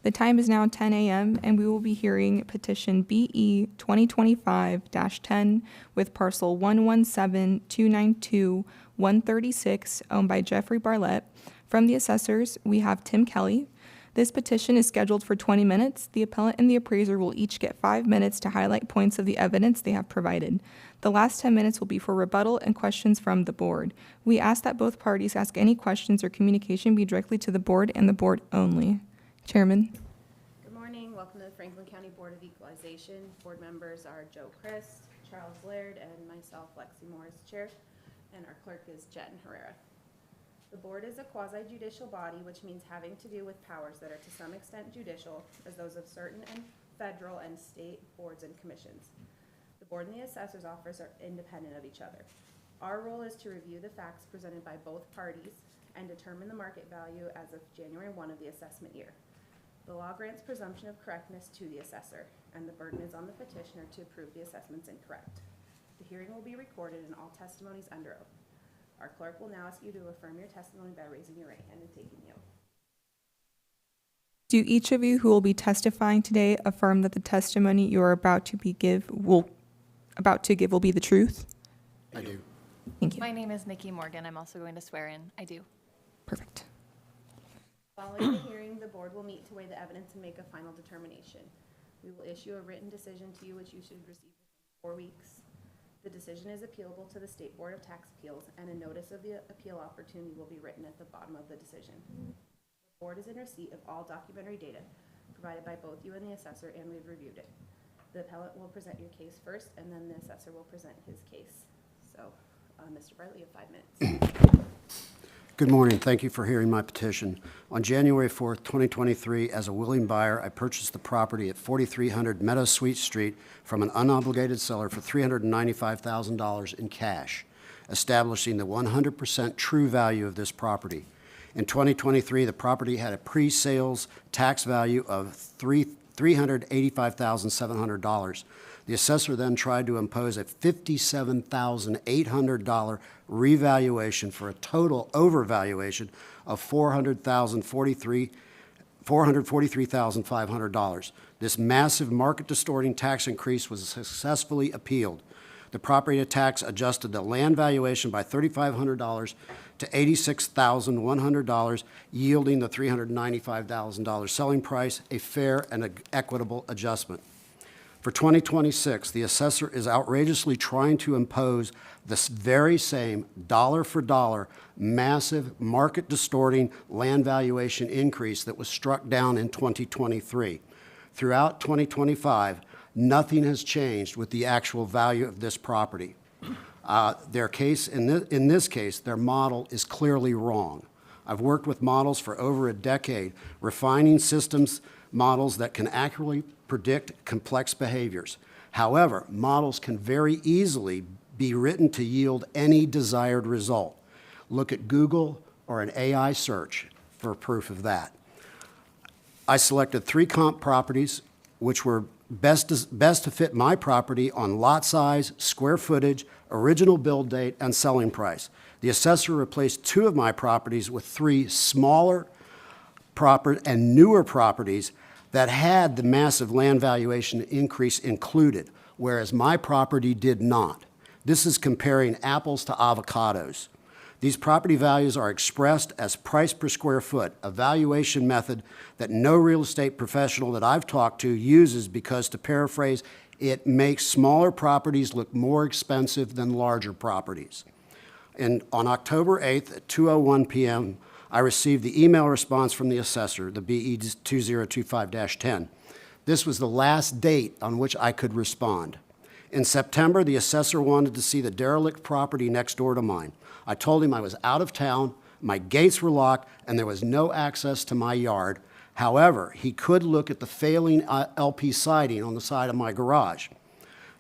The time is now 10 a.m. and we will be hearing petition BE 2025-10 with parcel 117-292-136 owned by Jeffrey Barlett. From the assessors, we have Tim Kelly. This petition is scheduled for 20 minutes. The appellant and the appraiser will each get 5 minutes to highlight points of the evidence they have provided. The last 10 minutes will be for rebuttal and questions from the board. We ask that both parties ask any questions or communication be directly to the board and the board only. Chairman. Good morning. Welcome to the Franklin County Board of Equalization. Board members are Joe Christ, Charles Laird, and myself, Lexi Morris, Chair, and our clerk is Jen Herrera. The board is a quasi-judicial body, which means having to do with powers that are to some extent judicial, as those of certain and federal and state boards and commissions. The board and the assessor's office are independent of each other. Our role is to review the facts presented by both parties and determine the market value as of January 1 of the assessment year. The law grants presumption of correctness to the assessor, and the burden is on the petitioner to prove the assessment's incorrect. The hearing will be recorded and all testimonies under oath. Our clerk will now ask you to affirm your testimony by raising your right hand and taking the oath. Do each of you who will be testifying today affirm that the testimony you are about to give will be the truth? I do. Thank you. My name is Nikki Morgan. I'm also going to swear in. I do. Perfect. Following the hearing, the board will meet to weigh the evidence and make a final determination. We will issue a written decision to you, which you should receive within 4 weeks. The decision is appealable to the State Board of Tax Appeals, and a notice of the appeal opportunity will be written at the bottom of the decision. The board is in receipt of all documentary data provided by both you and the assessor, and we've reviewed it. The appellant will present your case first, and then the assessor will present his case. So, Mr. Bartley, you have 5 minutes. Good morning. Thank you for hearing my petition. On January 4th, 2023, as a willing buyer, I purchased the property at 4300 Meadow Suite Street from an unobligated seller for $395,000 in cash, establishing the 100% true value of this property. In 2023, the property had a pre-sales tax value of $385,700. The assessor then tried to impose a $57,800 revaluation for a total overvaluation of $443,500. This massive market-distorting tax increase was successfully appealed. The property tax adjusted the land valuation by $3,500 to $86,100, yielding the $395,000 selling price, a fair and equitable adjustment. For 2026, the assessor is outrageously trying to impose this very same dollar-for-dollar massive market-distorting land valuation increase that was struck down in 2023. Throughout 2025, nothing has changed with the actual value of this property. In this case, their model is clearly wrong. I've worked with models for over a decade, refining systems models that can accurately predict complex behaviors. However, models can very easily be written to yield any desired result. Look at Google or an AI search for proof of that. I selected 3 comp properties which were best to fit my property on lot size, square footage, original build date, and selling price. The assessor replaced 2 of my properties with 3 smaller and newer properties that had the massive land valuation increase included, whereas my property did not. This is comparing apples to avocados. These property values are expressed as price per square foot, a valuation method that no real estate professional that I've talked to uses because, to paraphrase, it makes smaller properties look more expensive than larger properties. And on October 8th at 2:01 p.m., I received the email response from the assessor, the BE 2025-10. This was the last date on which I could respond. In September, the assessor wanted to see the derelict property next door to mine. I told him I was out of town, My gates were locked, and there was no access to my yard. However, he could look at the failing LP siding on the side of my garage.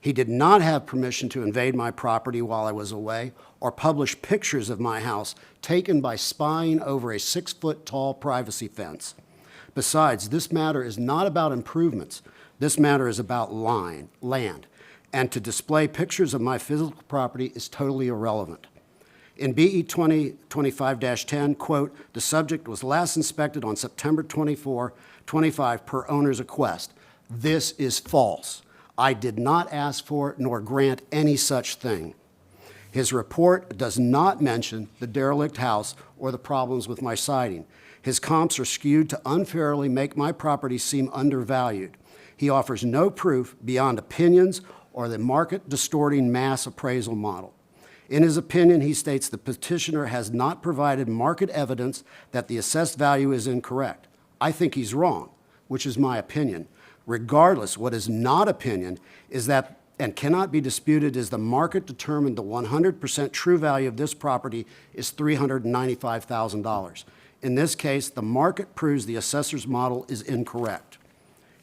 He did not have permission to invade my property while I was away or publish pictures of my house taken by spying over a 6-foot-tall privacy fence. Besides, this matter is not about improvements. This matter is about land, and to display pictures of my physical property is totally irrelevant. In BE 2025-10, quote, "The subject was last inspected on September 24, 25 per owner's request." This is false. I did not ask for nor grant any such thing. His report does not mention the derelict house or the problems with my siding. His comps are skewed to unfairly make my property seem undervalued. He offers no proof beyond opinions or the market-distorting mass appraisal model. In his opinion, he states the petitioner has not provided market evidence that the assessed value is incorrect. I think he's wrong, which is my opinion. Regardless, what is not opinion is that, and cannot be disputed, is the market determined the 100% true value of this property is $395,000. In this case, the market proves the assessor's model is incorrect.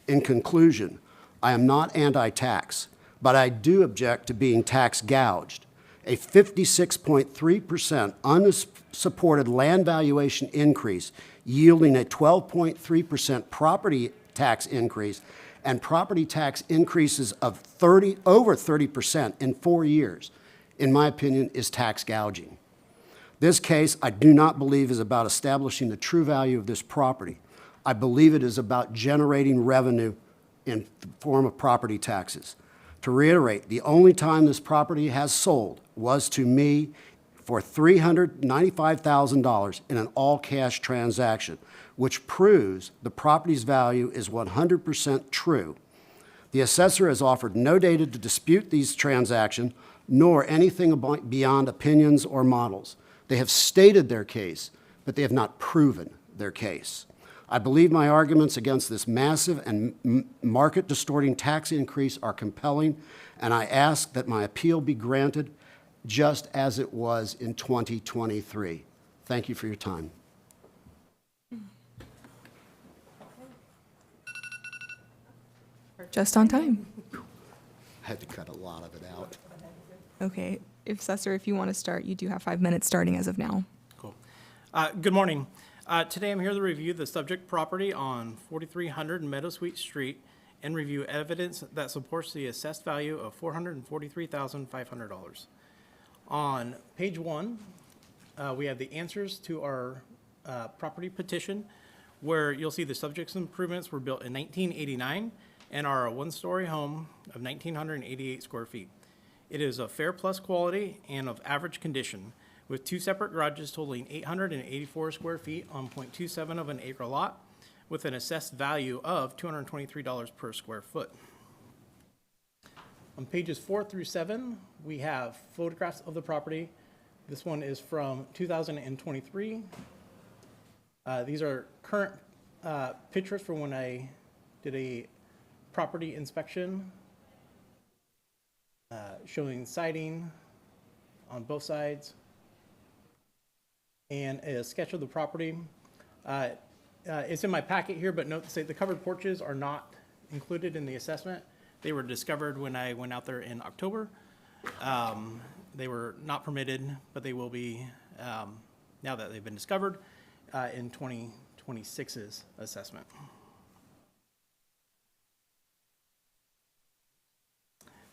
In conclusion, I am not anti-tax, but I do object to being tax gouged. A 56.3% unsupported land valuation increase yielding a 12.3% property tax increase and property tax increases of over 30% in 4 years, in my opinion, is tax gouging. This case, I do not believe, is about establishing the true value of this property. I believe it is about generating revenue in the form of property taxes. To reiterate, the only time this property has sold was to me for $395,000 in an all-cash transaction, which proves the property's value is 100% true. The assessor has offered no data to dispute these transactions, nor anything beyond opinions or models. They have stated their case, but they have not proven their case. I believe my arguments against this massive and market-distorting tax increase are compelling, and I ask that my appeal be granted just as it was in 2023. Thank you for your time. Just on time. I had to cut a lot of it out. Okay, Assessor, if you want to start, you do have 5 minutes starting as of now. Cool. Good morning. Today I'm here to review the subject property on 4300 Meadowsweet Street and review evidence that supports the assessed value of $443,500. On page 1, we have the answers to our property petition, where you'll see the subject's improvements were built in 1989 and are a one-story home of 1,988 square feet. It is of fair plus quality and of average condition, with 2 separate garages totaling 884 square feet on 0.27 of an acre lot, with an assessed value of $223 per square foot. On pages 4 through 7, we have photographs of the property. This one is from 2023. These are current pictures from when I did a property inspection, showing siding on both sides, and a sketch of the property. It's in my packet here, but note to say the covered porches are not included in the assessment. They were discovered when I went out there in October. They were not permitted, but they will be, now that they've been discovered, in 2026's assessment.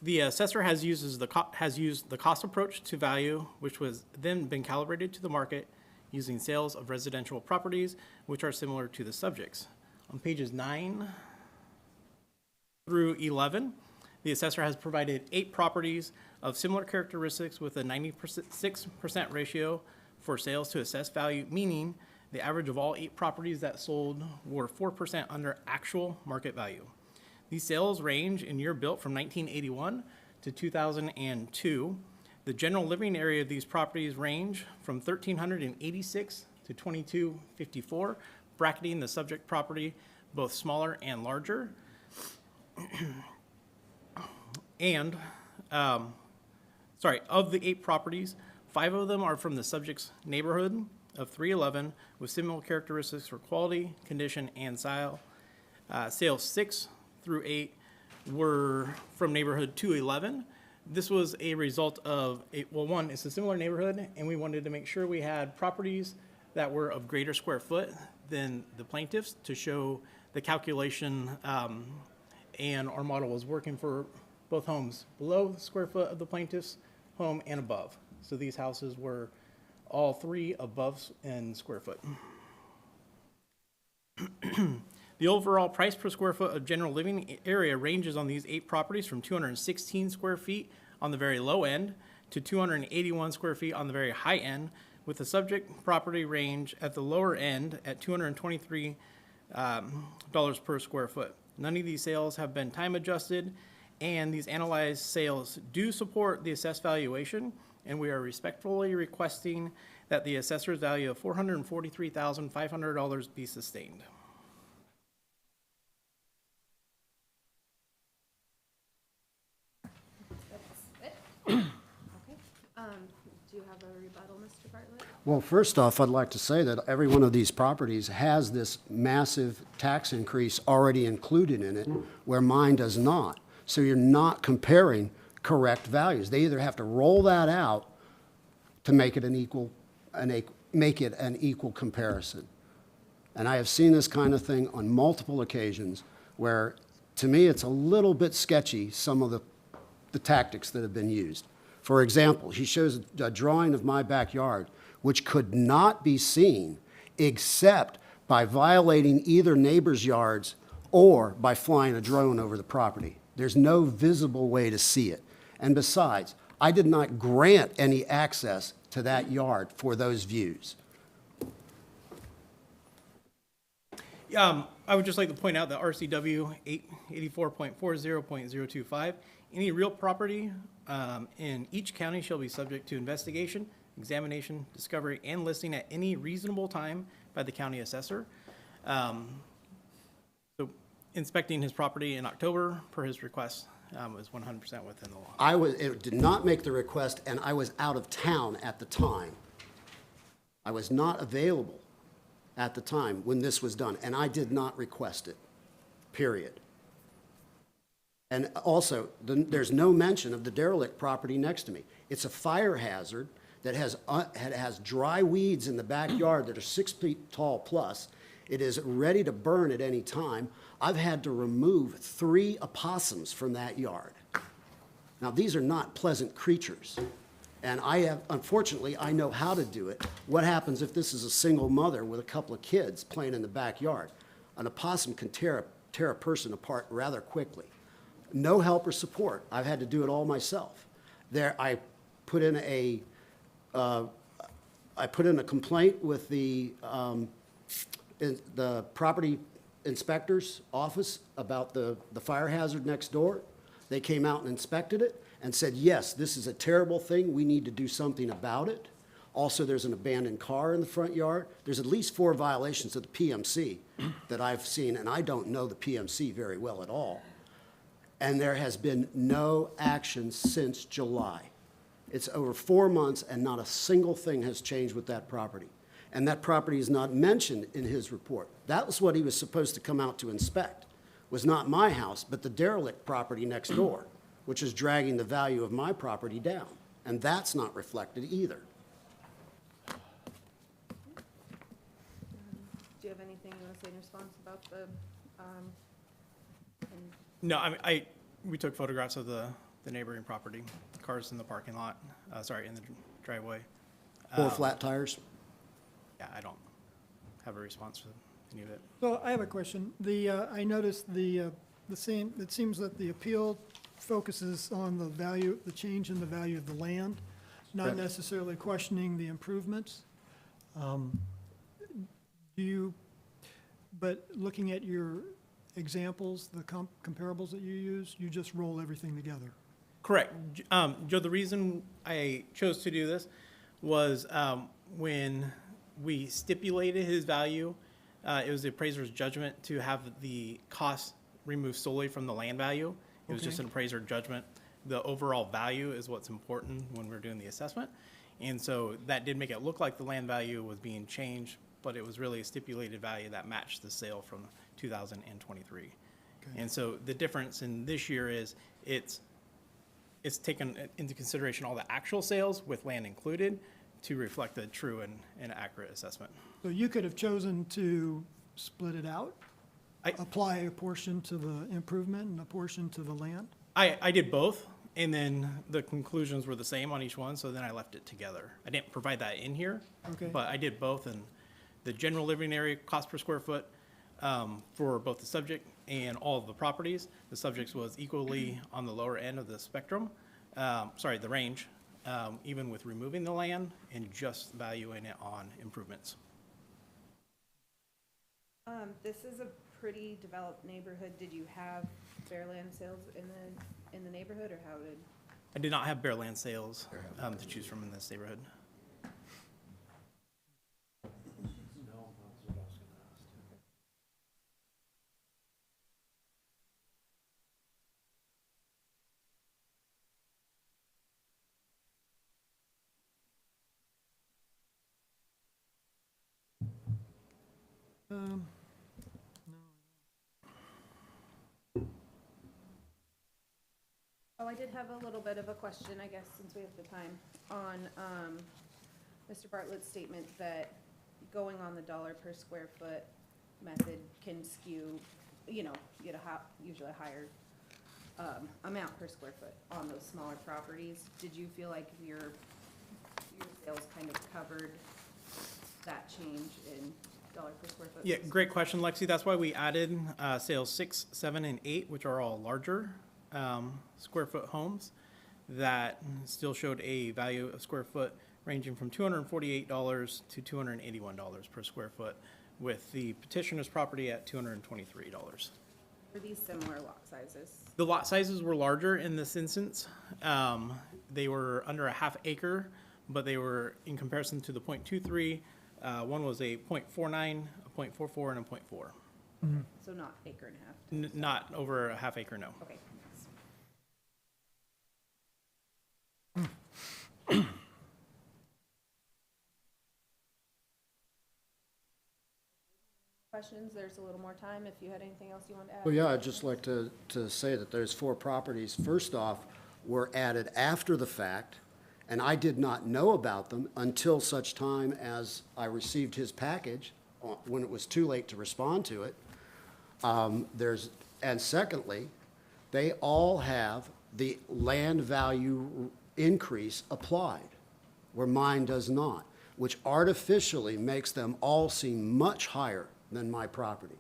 The assessor has used the cost approach to value, which was then been calibrated to the market using sales of residential properties, which are similar to the subjects. On pages 9 through 11, the assessor has provided 8 properties of similar characteristics with a 96% ratio for sales to assessed value, meaning the average of all 8 properties that sold were 4% under actual market value. These sales range in year built from 1981 to 2002. The general living area of these properties range from 1,386 to 2,254, bracketing the subject property both smaller and larger. And, of the 8 properties, 5 of them are from the subject's neighborhood, of 311 with similar characteristics for quality, condition, and style. Sales 6 through 8 were from neighborhood 211. This was a result of, one, it's a similar neighborhood, and we wanted to make sure we had properties that were of greater square foot than the plaintiffs to show the calculation, and our model was working for both homes below the square foot of the plaintiff's home and above. So these houses were all three above in square foot. The overall price per square foot of general living area ranges on these 8 properties from 216 square feet on the very low end to 281 square feet on the very high end, with the subject property range at the lower end at $223 per square foot. None of these sales have been time adjusted, and these analyzed sales do support the assessed valuation, and we are respectfully requesting that the assessor's value of $443,500 be sustained. Do you have a rebuttal, Mr. Bartlett? Well, first off, I'd like to say that every one of these properties has this massive tax increase already included in it, where mine does not. So you're not comparing correct values. They either have to roll that out to make it an equal comparison. And I have seen this kind of thing on multiple occasions where, to me, it's a little bit sketchy, some of the tactics that have been used. For example, he shows a drawing of my backyard, which could not be seen except by violating either neighbor's yards or by flying a drone over the property. There's no visible way to see it. And besides, I did not grant any access to that yard for those views. I would just like to point out that RCW 884.40.025, any real property in each county shall be subject to investigation, examination, discovery, and listing at any reasonable time by the county assessor. So inspecting his property in October per his request was 100% within the law. It did not make the request, and I was out of town at the time. I was not available at the time when this was done, and I did not request it, period. And also, there's no mention of the derelict property next to me. It's a fire hazard that has dry weeds in the backyard that are 6 feet tall plus. It is ready to burn at any time. I've had to remove 3 opossums from that yard. Now, these are not pleasant creatures. And unfortunately, I know how to do it. What happens if this is a single mother with a couple of kids playing in the backyard? An opossum can tear a person apart rather quickly. No help or support. I've had to do it all myself. I put in a complaint with the property inspector's office about the fire hazard next door. They came out and inspected it and said, yes, this is a terrible thing. We need to do something about it. Also, there's an abandoned car in the front yard. There's at least 4 violations of the PMC that I've seen, and I don't know the PMC very well at all. And there has been no action since July. It's over 4 months, and not a single thing has changed with that property. And that property is not mentioned in his report. That was what he was supposed to come out to inspect, was not my house, but the derelict property next door, which is dragging the value of my property down. And that's not reflected either. Do you have anything you want to say in response about the, No, we took photographs of the neighboring property, cars in the parking lot, in the driveway. 4 flat tires. Yeah, I don't have a response to any of it. So I have a question. I noticed it seems that the appeal focuses on the value, the change in the value of the land, not Correct. necessarily questioning the improvements. But looking at your examples, the comparables that you use, you just roll everything together. Correct. Joe, the reason I chose to do this was when we stipulated his value, it was the appraiser's judgment to have the cost removed solely from the land value. It was just Okay. an appraiser judgment. The overall value is what's important when we're doing the assessment. And so that did make it look like the land value was being changed, but it was really a stipulated value that matched the sale from 2023. And so the difference in this year is it's taken into consideration all the actual sales with land included to reflect the true and accurate assessment. So you could have chosen to split it out, I- apply a portion to the improvement and a portion to the land? I did both, and then the conclusions were the same on each one, so then I left it together. I didn't provide that in here. Okay. But I did both, and the general living area cost per square foot for both the subject and all of the properties. The subjects was equally on the lower end of the spectrum, the range, even with removing the land and just valuing it on improvements. This is a pretty developed neighborhood. Did you have fair land sales in the neighborhood, or how did? I did not have bare land sales to choose from in this neighborhood. Oh, I did have a little bit of a question, I guess, since we have the time, on Mr. Bartlett's statement that going on the dollar per square foot method can skew, you know, you get usually a higher amount per square foot on those smaller properties. Did you feel like your sales kind of covered that change in dollar per square foot? Yeah, great question, Lexi. That's why we added sales 6, 7, and 8, which are all larger square foot homes that still showed a value of square foot ranging from $248 to $281 per square foot, with the petitioner's property at $223. Were these similar lot sizes? The lot sizes were larger in this instance. They were under a half acre, but they were in comparison to the .23. One was a .49, a .44, and a .4. So not acre and a half? Not over a half acre, no. Okay. Questions? There's a little more time if you had anything else you wanted to add. Well, yeah, I'd just like to say that there's 4 properties, first off, were added after the fact, and I did not know about them until such time as I received his package, when it was too late to respond to it. And secondly, they all have the land value increase applied, where mine does not, which artificially makes them all seem much higher than my property.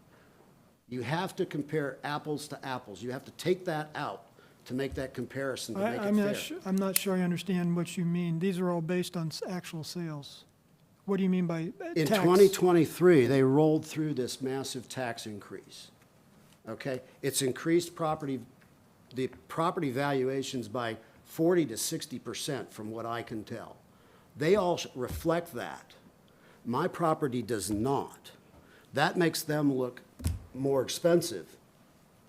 You have to compare apples to apples. You have to take that out to make that comparison, to make it fair. I'm not sure I understand what you mean. These are all based on actual sales. What do you mean by In tax? 2023, they rolled through this massive tax increase, okay? It's increased the property valuations by 40 to 60% from what I can tell. They all reflect that. My property does not. That makes them look more expensive,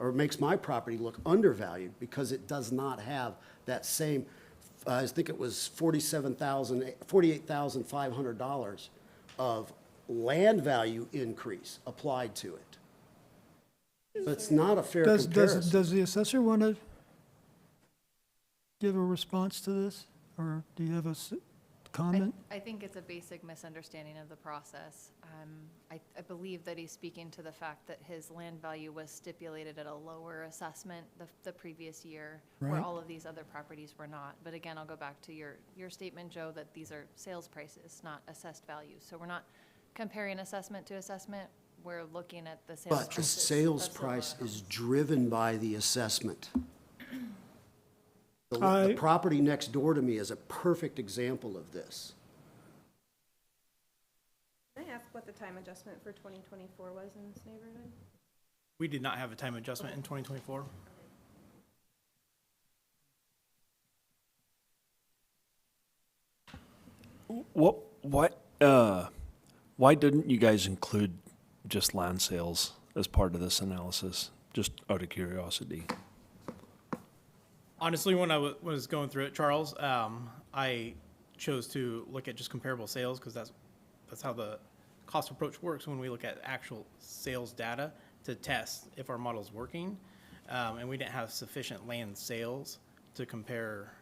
or makes my property look undervalued, because it does not have that same, I think it was $48,500 of land value increase applied to it. So it's not a fair comparison. Does the assessor want to give a response to this? Or do you have a comment? I think it's a basic misunderstanding of the process. I believe that he's speaking to the fact that his land value was stipulated at a lower assessment the previous year, where Right. all of these other properties were not. But again, I'll go back to your statement, Joe, that these are sales prices, not assessed values. So we're not comparing assessment to assessment, we're looking at the sales But the prices sales of the price lower is homes. driven by the assessment. The I- property next door to me is a perfect example of this. Can I ask what the time adjustment for 2024 was in this neighborhood? We did not have a time adjustment in 2024. Why didn't you guys include just land sales as part of this analysis? Just out of curiosity. Honestly, when I was going through it, Charles, I chose to look at just comparable sales, because that's how the cost approach works when we look at actual sales data to test if our model's working. And we didn't have sufficient land sales to compare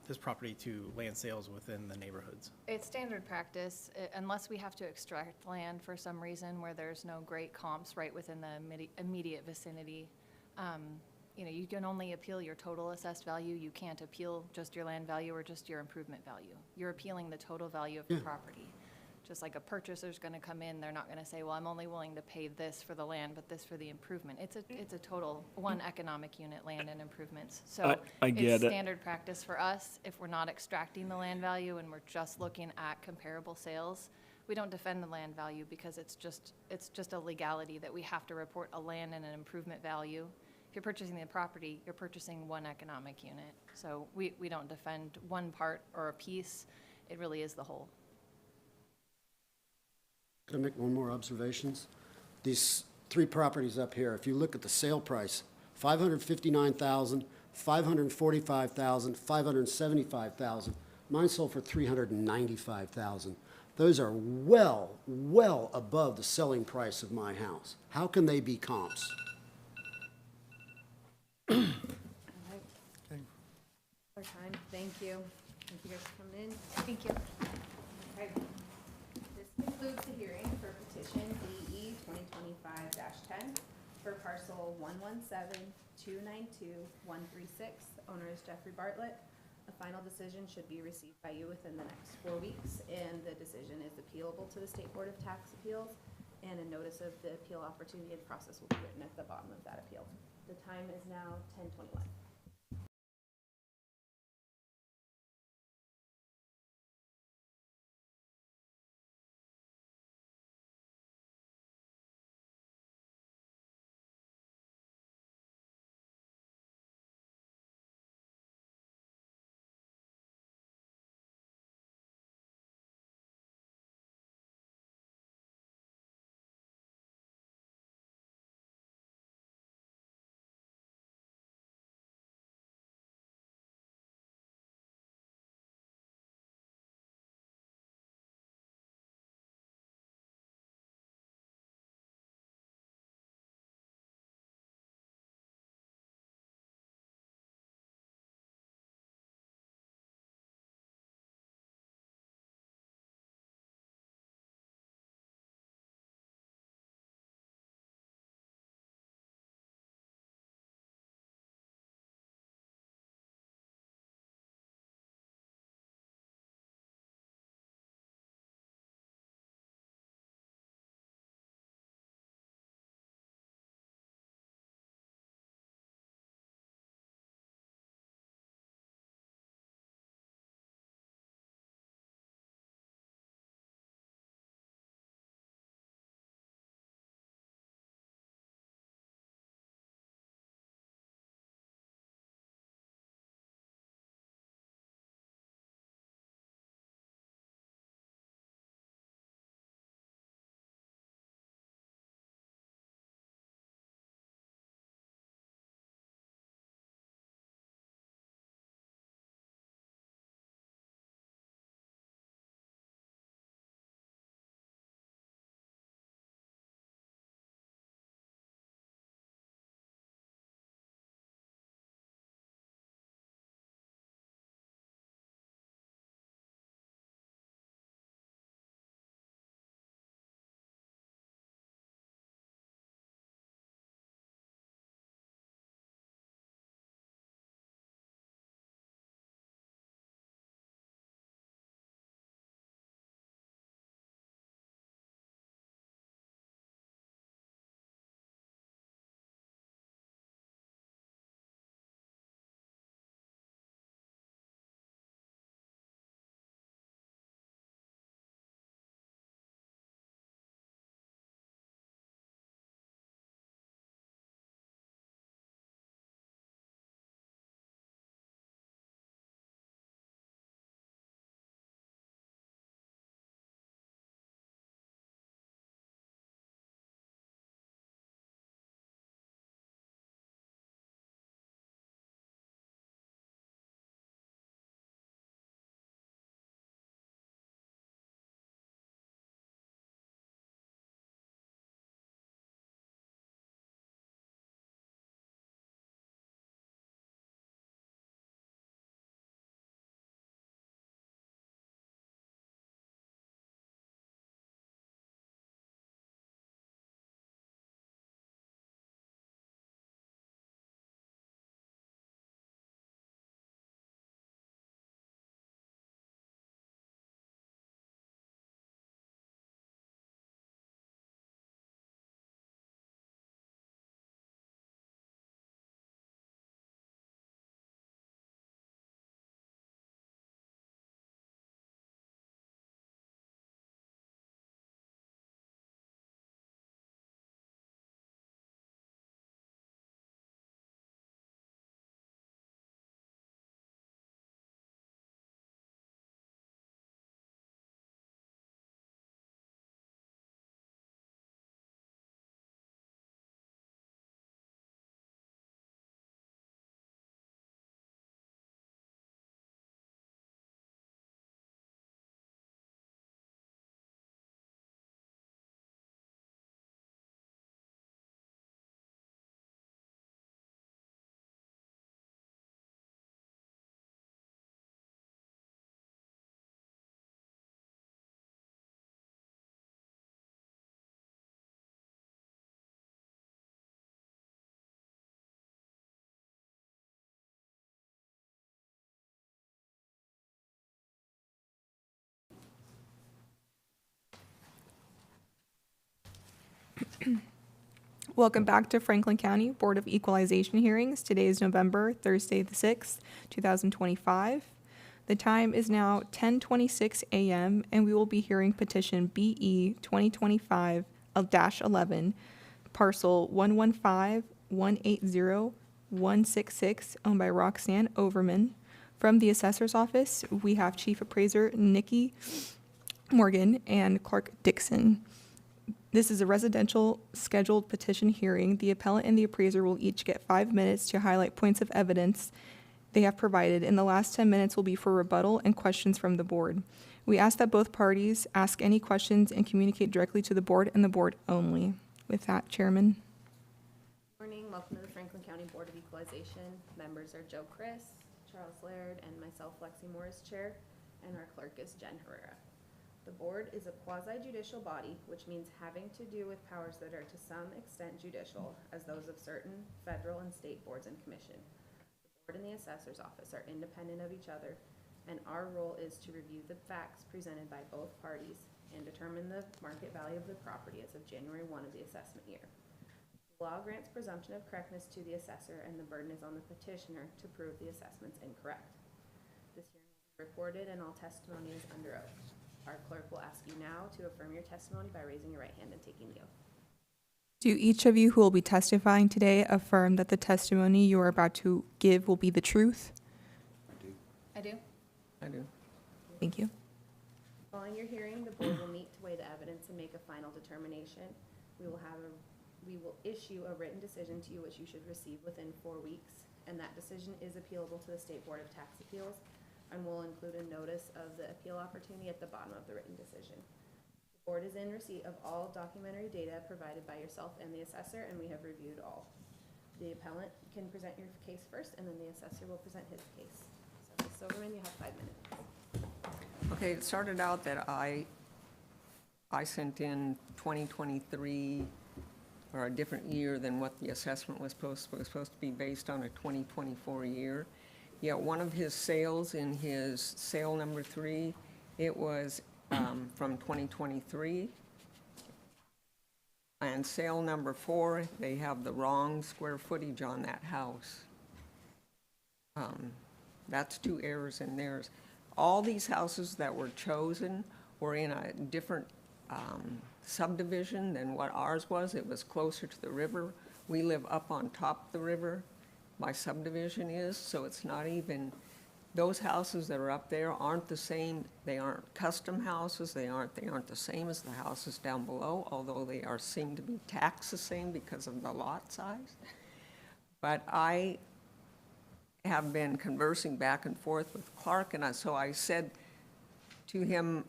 this property to land sales within the neighborhoods. It's standard practice, unless we have to extract land for some reason where there's no great comps right within the immediate vicinity. You know, you can only appeal your total assessed value. You can't appeal just your land value or just your improvement value. You're appealing the total value of the property. Just like a purchaser's gonna come in, they're not gonna say, well, I'm only willing to pay this for the land, but this for the improvement. It's a total, one economic unit, land and improvements. So I get it's it. standard practice for us, if we're not extracting the land value and we're just looking at comparable sales, we don't defend the land value because it's just a legality that we have to report a land and an improvement value. If you're purchasing the property, you're purchasing one economic unit. So we don't defend one part or a piece. It really is the whole. Can I make one more observations? These three properties up here, if you look at the sale price, $559,000, $545,000, $575,000. Mine sold for $395,000. Those are well above the selling price of my house. How can they be comps? Our time, thank you. Thank you guys for coming in. Thank you. Okay. This concludes the hearing for petition DE 2025-10 for parcel 117-292-136. Owner is Jeffrey Bartlett. A final decision should be received by you within the next 4 weeks, and the decision is appealable to the State Board of Tax Appeals, and a notice of the appeal opportunity and process will be written at the bottom of that appeal. The time is now 10:21. Welcome back to Franklin County Board of Equalization hearings. Today is November, Thursday the 6th, 2025. The time is now 10:26 a.m. and we will be hearing petition BE 2025-11, parcel 115-180-166, owned by Roxanne Overman. From the assessor's office, we have Chief Appraiser Nikki Morgan and Clark Dixon. This is a residential scheduled petition hearing. The appellant and the appraiser will each get 5 minutes to highlight points of evidence they have provided, and the last 10 minutes will be for rebuttal and questions from the board. We ask that both parties ask any questions and communicate directly to the board and the board only. With that, Chairman. Morning, welcome to the Franklin County Board of Equalization. Members are Joe Chris, Charles Laird, and myself, Lexi Morris, Chair, and our clerk is Jen Herrera. The board is a quasi-judicial body, which means having to do with powers that are to some extent judicial, as those of certain federal and state boards and commission. The board and the assessor's office are independent of each other, and our role is to review the facts presented by both parties and determine the market value of the property as of January 1 of the assessment year. The law grants presumption of correctness to the assessor, and the burden is on the petitioner to prove the assessment's incorrect. This hearing will be recorded and all testimony is under oath. Our clerk will ask you now to affirm your testimony by raising your right hand and taking the oath. Do each of you who will be testifying today affirm that the testimony you are about to give will be the truth? I do. I do. Thank you. Following your hearing, the board will meet to weigh the evidence and make a final determination. We will issue a written decision to you, which you should receive within 4 weeks, and that decision is appealable to the State Board of Tax Appeals, and we'll include a notice of the appeal opportunity at the bottom of the written decision. The board is in receipt of all documentary data provided by yourself and the assessor, and we have reviewed all. The appellant can present your case first, and then the assessor will present his case. So, Ms. Silverman, you have 5 minutes. Okay, it started out that I sent in 2023, or a different year than what the assessment was supposed to be based on a 2024 year. Yet one of his sales in his sale number 3, it was from 2023. And sale number 4, they have the wrong square footage on that house. That's 2 errors in theirs. All these houses that were chosen were in a different subdivision than what ours was. It was closer to the river. We live up on top of the river. My subdivision is, so it's not even, those houses that are up there aren't the same. They aren't custom houses. They aren't the same as the houses down below, although they seem to be taxed the same because of the lot size. But I have been conversing back and forth with Clark, and so I said to him,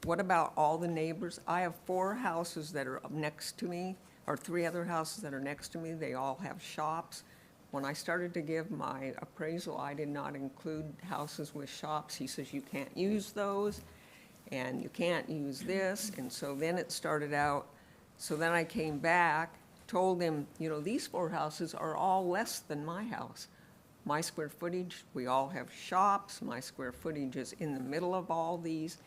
what about all the neighbors? I have 4 houses that are up next to me, or 3 other houses that are next to me. They all have shops. When I started to give my appraisal, I did not include houses with shops. He says, you can't use those, and you can't use this. And so then it started out, so then I came back, told him, you know, these 4 houses are all less than my house. My square footage, we all have shops. My square footage is in the middle of all these,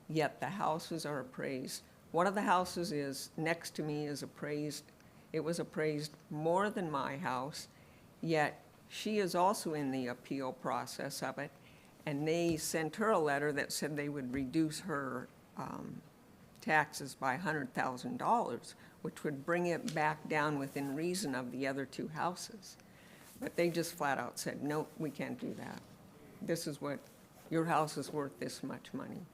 yet the houses are appraised. One of the houses is next to me is appraised. It was appraised more than my house, yet she is also in the appeal process of it. And they sent her a letter that said they would reduce her taxes by $100,000, which would bring it back down within reason of the other 2 houses. But they just flat out said, no, we can't do that. This is what, your house is worth this much money.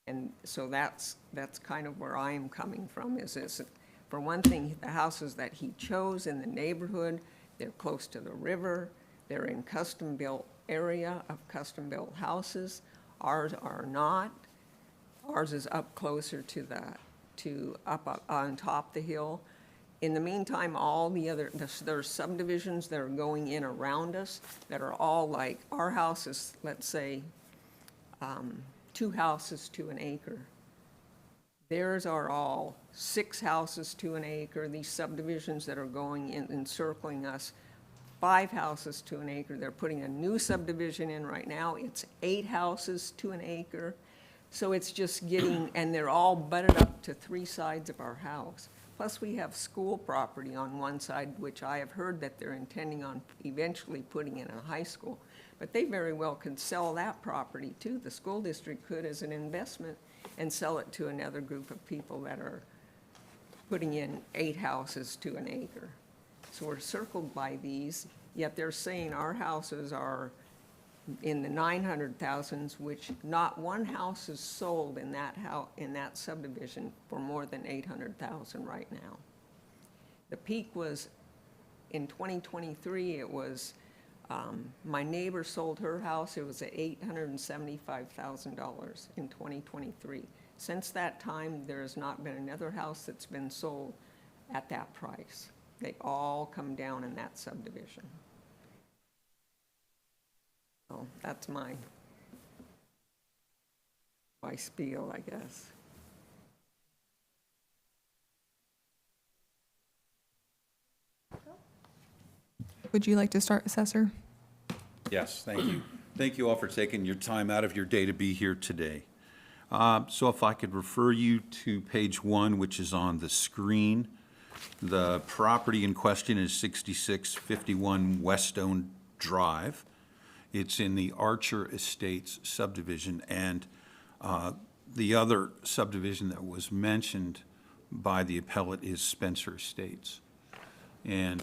And so that's kind of where I am coming from, is for one thing, the houses that he chose in the neighborhood, they're close to the river, they're in custom-built area of custom-built houses. Ours are not. Ours is up closer to up on top of the hill. In the meantime, all the other, there are subdivisions that are going in around us that are all like, our house is, let's say, 2 houses to an acre. Theirs are all 6 houses to an acre. These subdivisions that are going in, encircling us, 5 houses to an acre. They're putting a new subdivision in right now. It's 8 houses to an acre. So it's just getting, and they're all butted up to three sides of our house. Plus, we have school property on one side, which I have heard that they're intending on eventually putting in a high school. But they very well could sell that property too. The school district could as an investment and sell it to another group of people that are putting in 8 houses to an acre. So we're circled by these, yet they're saying our houses are in the 900,000s, which not one house is sold in that subdivision for more than 800,000 right now. The peak was in 2023. It was my neighbor sold her house. It was at $875,000 in 2023. Since that time, there has not been another house that's been sold at that price. They all come down in that subdivision. So that's my spiel, I guess. Would you like to start, Assessor? Yes, thank you. Thank you all for taking your time out of your day to be here today. So if I could refer you to page 1, which is on the screen. The property in question is 6651 Westone Drive. It's in the Archer Estates subdivision, and the other subdivision that was mentioned by the appellate is Spencer Estates. And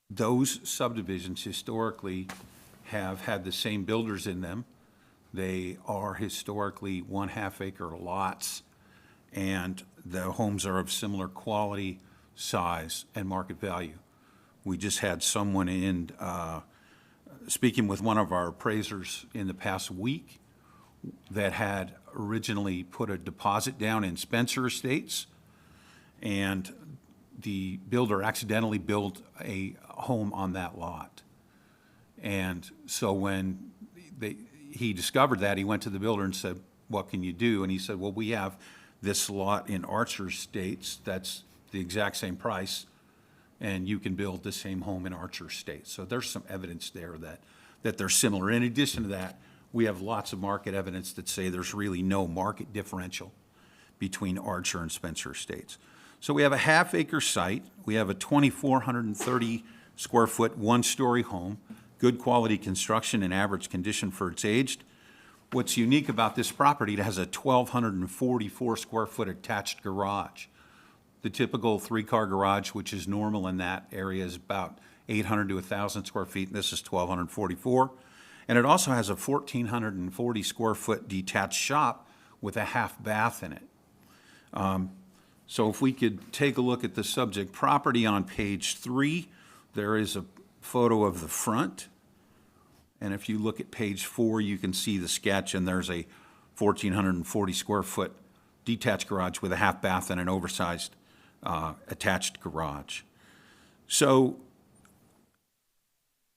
those subdivisions historically have had the same builders in them. They are historically 1/2 acre lots, and the homes are of similar quality, size, and market value. We just had someone in, speaking with one of our appraisers in the past week that had originally put a deposit down in Spencer Estates, and the builder accidentally built a home on that lot. And so when he discovered that, he went to the builder and said, "What can you do?" And he said, "Well, we have this lot in Archer Estates that's the exact same price, and you can build the same home in Archer Estates." So there's some evidence there that they're similar. In addition to that, we have lots of market evidence that say there's really no market differential between Archer and Spencer Estates. So we have a 1/2 acre site. We have a 2,430 square foot, 1-story home, good quality construction and average condition for its age. What's unique about this property, it has a 1,244 square foot attached garage. The typical 3-car garage, which is normal in that area, is about 800 to 1,000 square feet, and this is 1,244. And it also has a 1,440 square foot detached shop with a 1/2 bath in it. So if we could take a look at the subject property on page 3, there is a photo of the front. And if you look at page 4, you can see the sketch, and there's a 1,440 square foot detached garage with a 1/2 bath and an oversized attached garage. So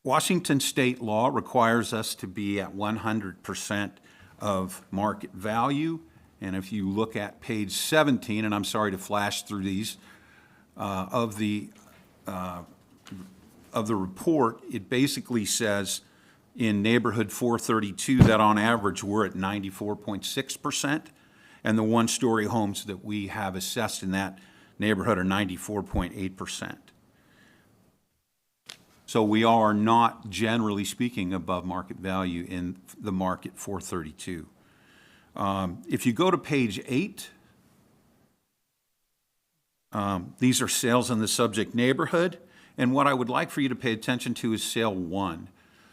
Washington state law requires us to be at 100% of market value. And if you look at page 17, and I'm sorry to flash through these, of the report, it basically says in neighborhood 432 that on average we're at 94.6%, and the 1-story homes that we have assessed in that neighborhood are 94.8%. So we are not, generally speaking, above market value in the market 432. If you go to page 8, these are sales in the subject neighborhood, and what I would like for you to pay attention to is sale 1.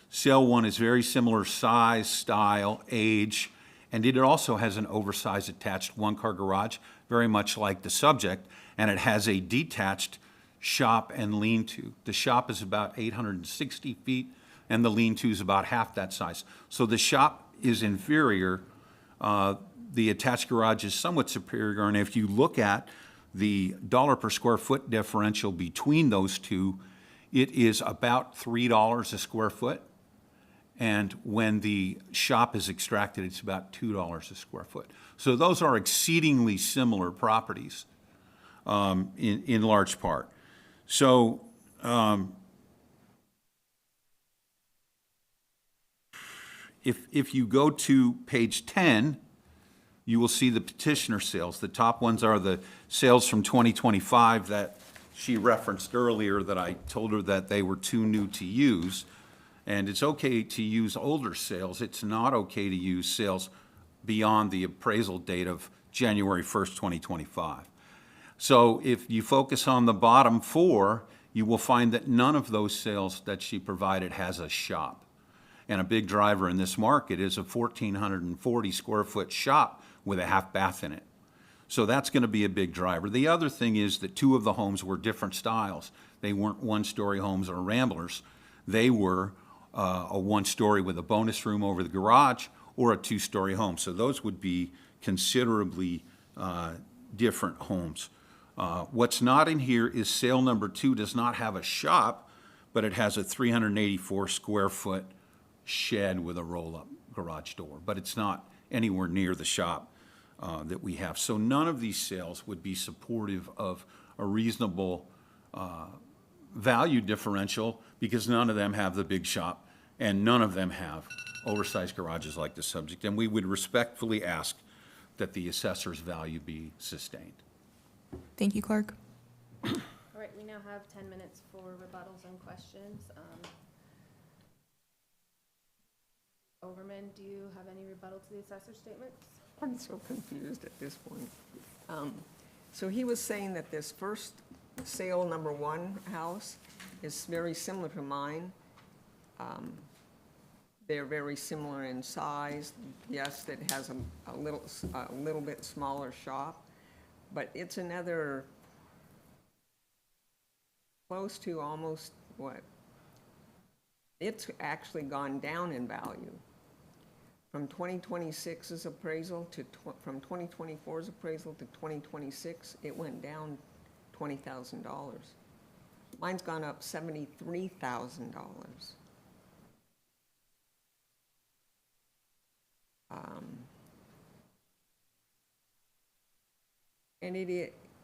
Sale 1 is very similar size, style, age, and it also has an oversized attached 1-car garage, very much like the subject, and it has a detached shop and lean-to. The shop is about 860 feet, and the lean-to is about half that size. So the shop is inferior. The attached garage is somewhat superior, and if you look at the dollar per square foot differential between those two, it is about $3 a square foot. And when the shop is extracted, it's about $2 a square foot. So those are exceedingly similar properties in large part. So if you go to page 10, you will see the petitioner sales. The top ones are the sales from 2025 that she referenced earlier, that I told her that they were too new to use. And it's okay to use older sales. It's not okay to use sales beyond the appraisal date of January 1st, 2025. So if you focus on the bottom four, you will find that none of those sales that she provided has a shop. And a big driver in this market is a 1,440 square foot shop with a half bath in it. So that's going to be a big driver. The other thing is that two of the homes were different styles. They weren't one-story homes or ramblers. They were a one-story with a bonus room over the garage, or a two-story home. So those would be considerably different homes. What's not in here is sale number 2 does not have a shop, but it has a 384 square foot shed with a roll-up garage door. But it's not anywhere near the shop that we have. So none of these sales would be supportive of a reasonable value differential, because none of them have the big shop and none of them have oversized garages like the subject. And we would respectfully ask that the assessor's value be sustained. Thank you, Clerk. All right, we now have 10 minutes for rebuttals and questions. Overman, do you have any rebuttal to the assessor's statements? I'm so confused at this point. So he was saying that this first sale number 1 house is very similar to mine. They're very similar in size. Yes, it has a little bit smaller shop, but it's another close to almost what? It's actually gone down in value. From 2026's appraisal to, from 2024's appraisal to 2026, it went down $20,000. Mine's gone up $73,000. And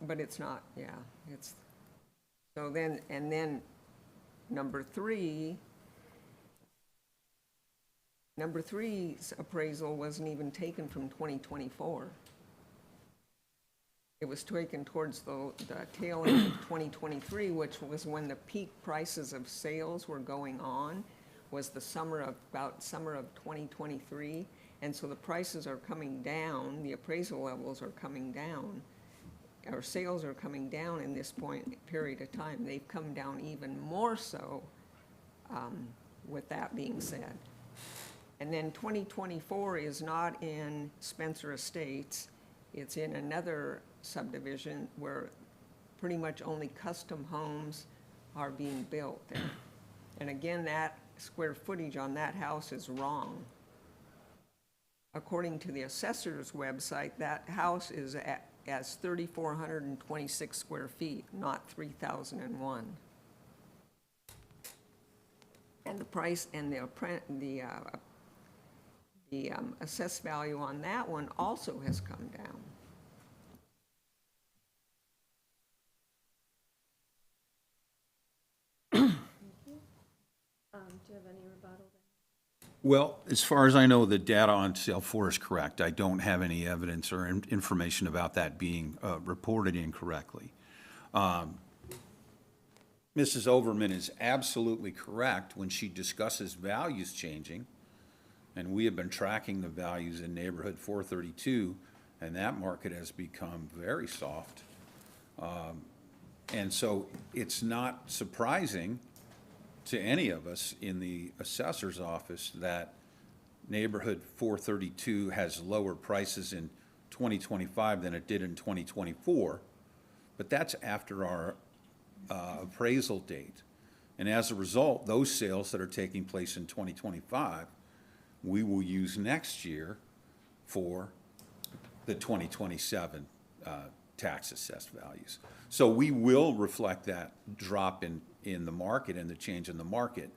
but it's not, yeah, it's, so then, and then number 3's appraisal wasn't even taken from 2024. It was taken towards the tail end of 2023, which was when the peak prices of sales were going on, was the summer of 2023. And so the prices are coming down, the appraisal levels are coming down, our sales are coming down in this period of time. They've come down even more so, with that being said. And then 2024 is not in Spencer Estates. It's in another subdivision where pretty much only custom homes are being built there. And again, that square footage on that house is wrong. According to the assessor's website, that house is as 3,426 square feet, not 3,001. And the price and the assessed value on that one also has come down. Do you have any rebuttal? Well, as far as I know, the data on sale 4 is correct. I don't have any evidence or information about that being reported incorrectly. Mrs. Overman is absolutely correct when she discusses values changing, and we have been tracking the values in neighborhood 432, and that market has become very soft. And so it's not surprising to any of us in the assessor's office that neighborhood 432 has lower prices in 2025 than it did in 2024, but that's after our appraisal date. And as a result, those sales that are taking place in 2025, we will use next year for the 2027 tax assessed values. So we will reflect that drop in the market and the change in the market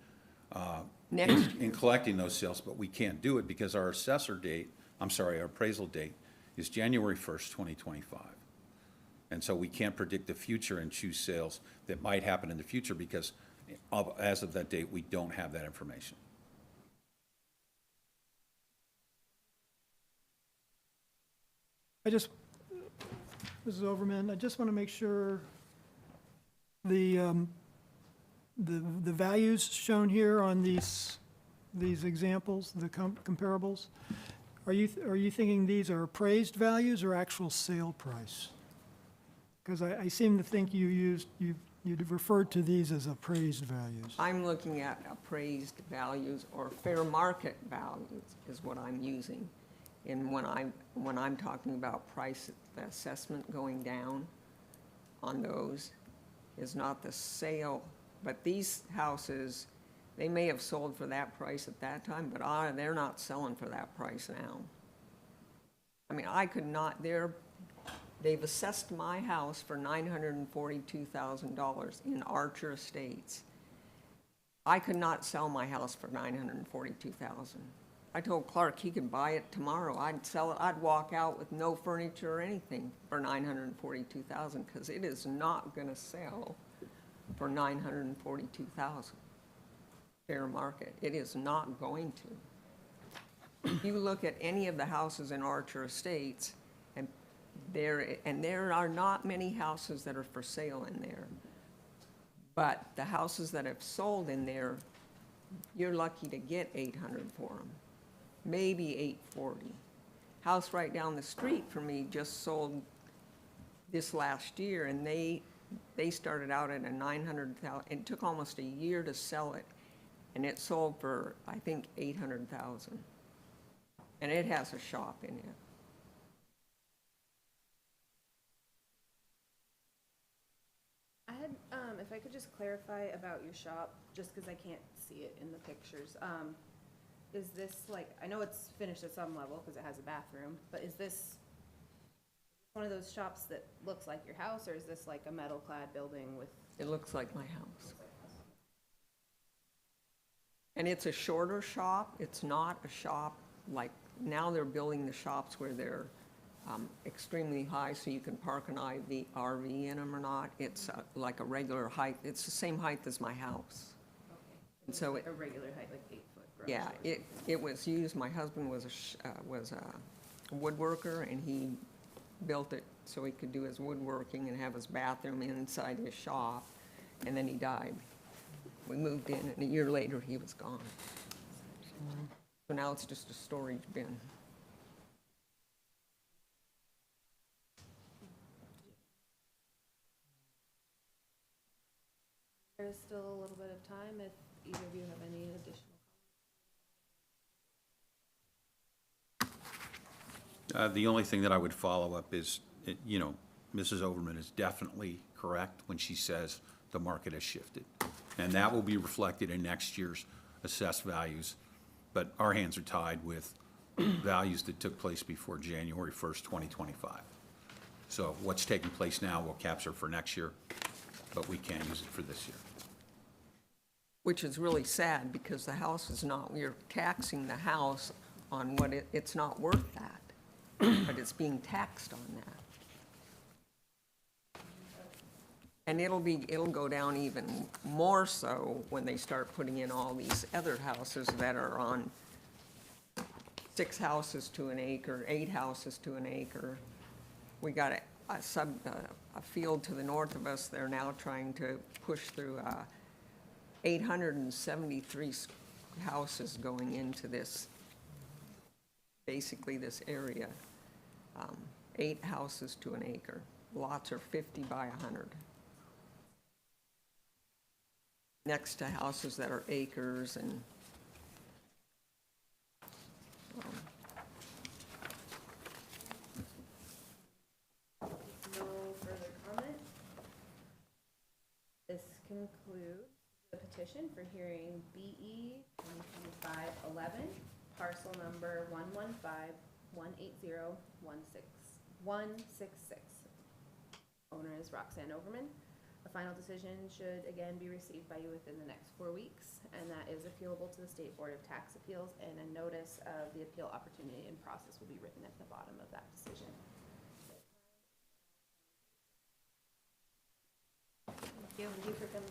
in collecting those sales, but we can't do it because our our appraisal date is January 1st, 2025. And so we can't predict the future and choose sales that might happen in the future because as of that date, we don't have that information. Mrs. Overman, I just want to make sure the values shown here on these examples, the comparables, are you thinking these are appraised values or actual sale price? Because I seem to think you referred to these as appraised values. I'm looking at appraised values or fair market values is what I'm using. And when I'm talking about price, the assessment going down on those is not the sale. But these houses, they may have sold for that price at that time, but they're not selling for that price now. I mean, I could not, they've assessed my house for $942,000 in Archer Estates. I could not sell my house for $942,000. I told Clark he could buy it tomorrow. I'd sell it, I'd walk out with no furniture or anything for $942,000 because it is not gonna sell for $942,000. Fair market, it is not going to. If you look at any of the houses in Archer Estates, and there are not many houses that are for sale in there. But the houses that have sold in there, you're lucky to get 800 for them, maybe 840. House right down the street from me just sold this last year, and they started out at a 900,000. It took almost a year to sell it, and it sold for I think 800,000. And it has a shop in it. I had, if I could just clarify about your shop, just because I can't see it in the pictures. Is this like, I know it's finished at some level because it has a bathroom, but is this one of those shops that looks like your house, or is this like a metal-clad building with? It looks like my house. And it's a shorter shop. It's not a shop like, now they're building the shops where they're extremely high so you can park an RV in them or not. It's like a regular height. It's the same height as my house. Okay. And so Like a regular height, like 8-foot garage. Yeah, it was used, my husband was a woodworker, and he built it so he could do his woodworking and have his bathroom inside his shop, and then he died. We moved in, and a year later, he was gone. So now it's just a storage bin. There's still a little bit of time if either of you have any additional. The only thing that I would follow up is, Mrs. Overman is definitely correct when she says the market has shifted. And that will be reflected in next year's assessed values. But our hands are tied with values that took place before January 1st, 2025. So what's taking place now will capture for next year, but we can't use it for this year. Which is really sad, because the house is not, you're taxing the house on what it's not worth that, but it's being taxed on that. And it'll go down even more so when they start putting in all these other houses that are on 6 houses to an acre, 8 houses to an acre. We got a field to the north of us. They're now trying to push through 873 houses going into this, basically this area. 8 houses to an acre. Lots are 50 by 100. Next to houses that are acres and No further comment. This concludes the petition for hearing BE 2025-11, parcel number 115-180-166. Owner is Roxanne Overman. A final decision should again be received by you within the next 4 weeks, and that is appealable to the State Board of Tax Appeals, and a notice of the appeal opportunity and process will be written at the bottom of that decision. Thank you for coming.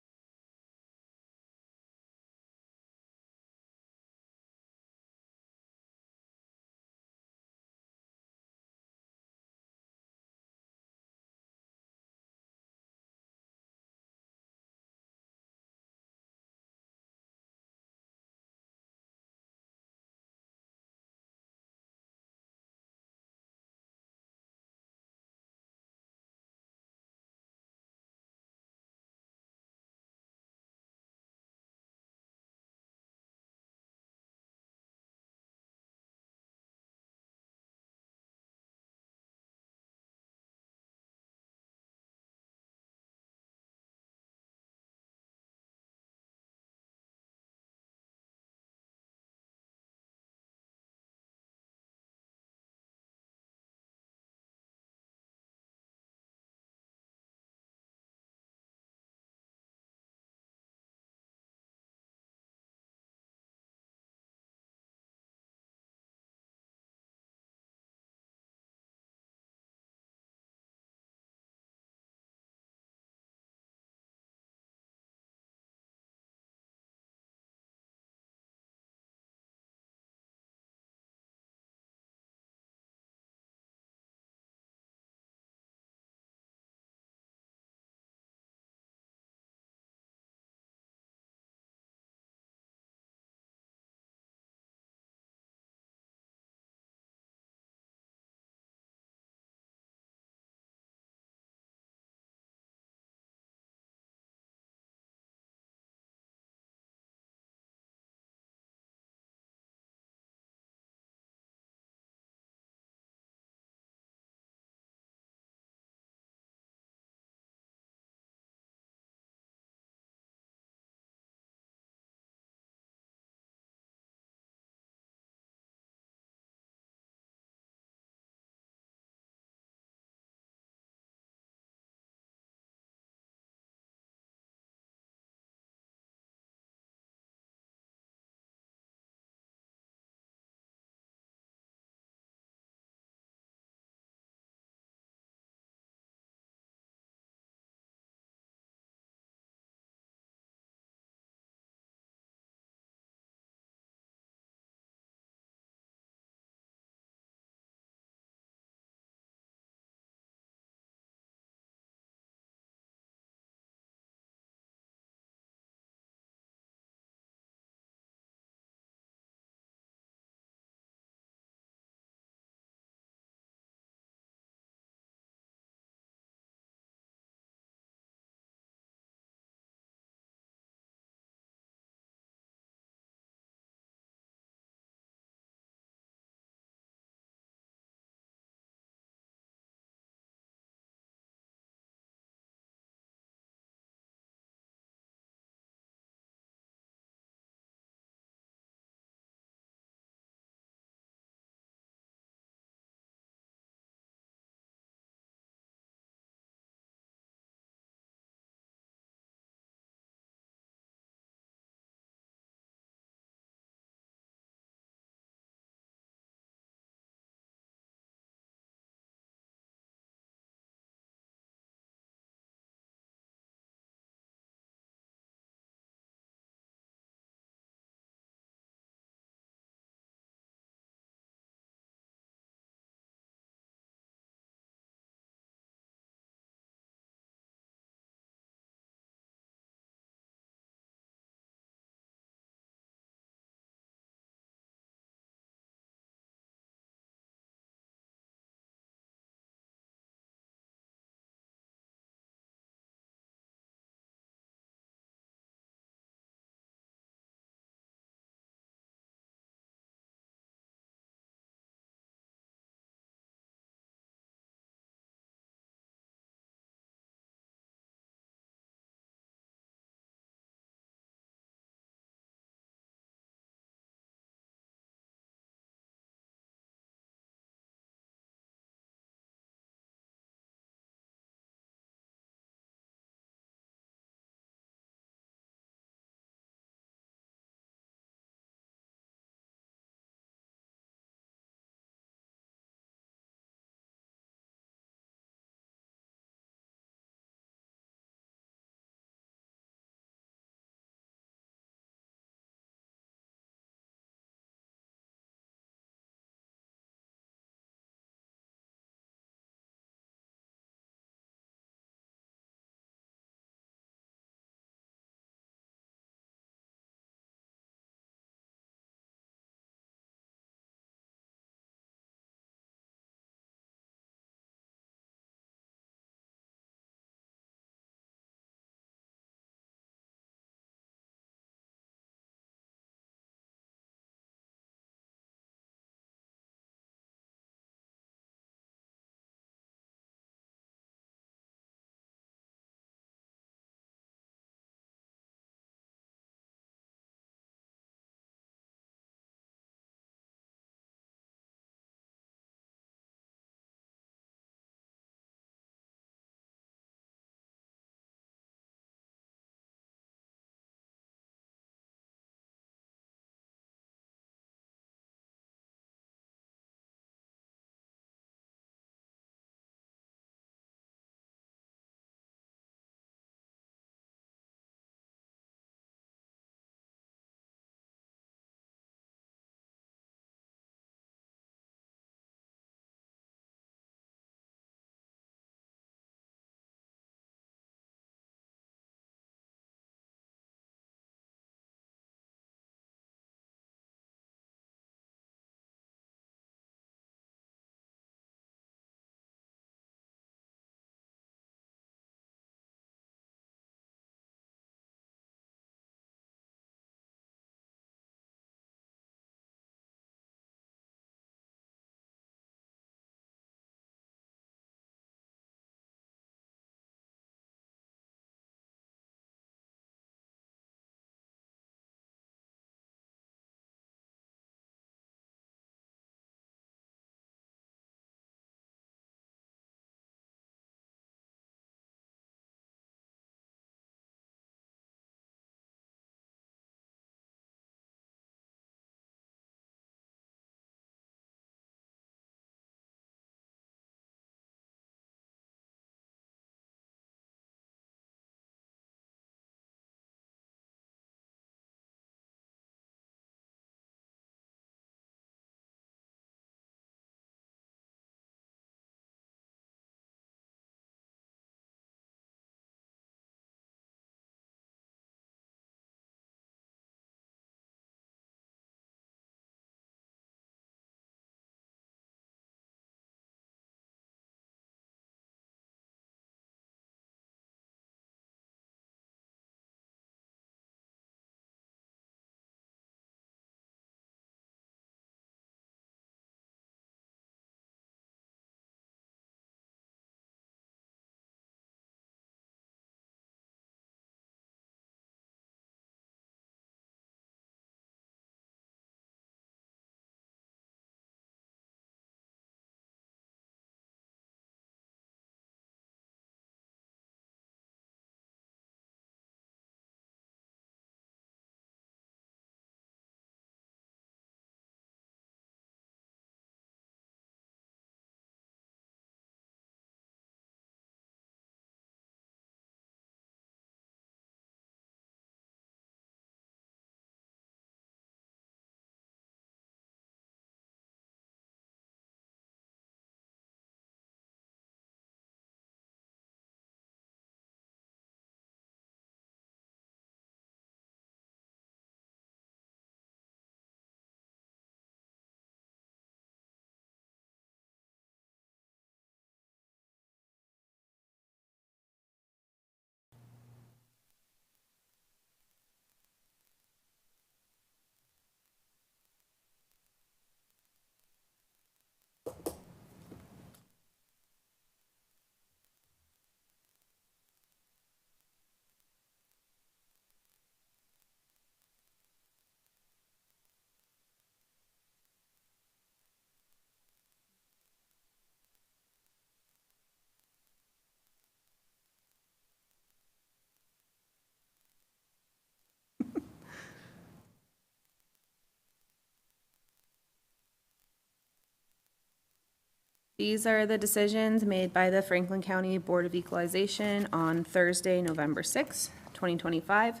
These are the decisions made by the Franklin County Board of Equalization on Thursday, November 6, 2025,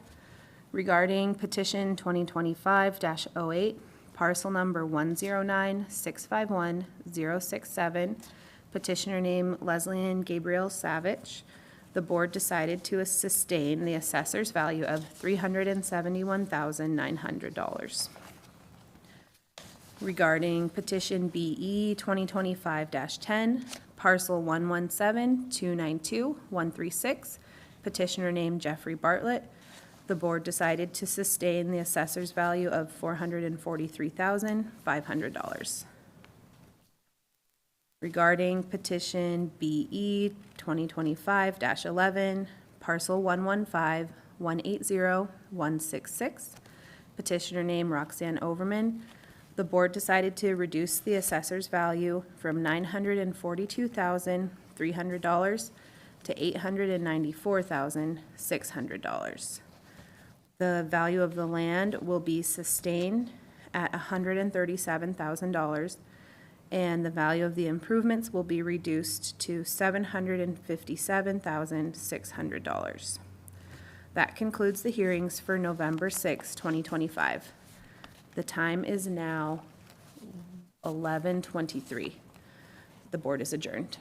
regarding petition 2025-08, parcel number 109651067, petitioner name Leslieanne Gabriel Savage. The board decided to sustain the assessor's value of $371,900. Regarding petition BE 2025-10, parcel 117292136, petitioner named Jeffrey Bartlett. The board decided to sustain the assessor's value of $443,500. Regarding petition BE 2025-11, parcel 115180166, petitioner name Roxanne Overman. The board decided to reduce the assessor's value from $942,300 to $894,600. The value of the land will be sustained at $137,000, and the value of the improvements will be reduced to $757,600. That concludes the hearings for November 6, 2025. The time is now 11:23. The board is adjourned.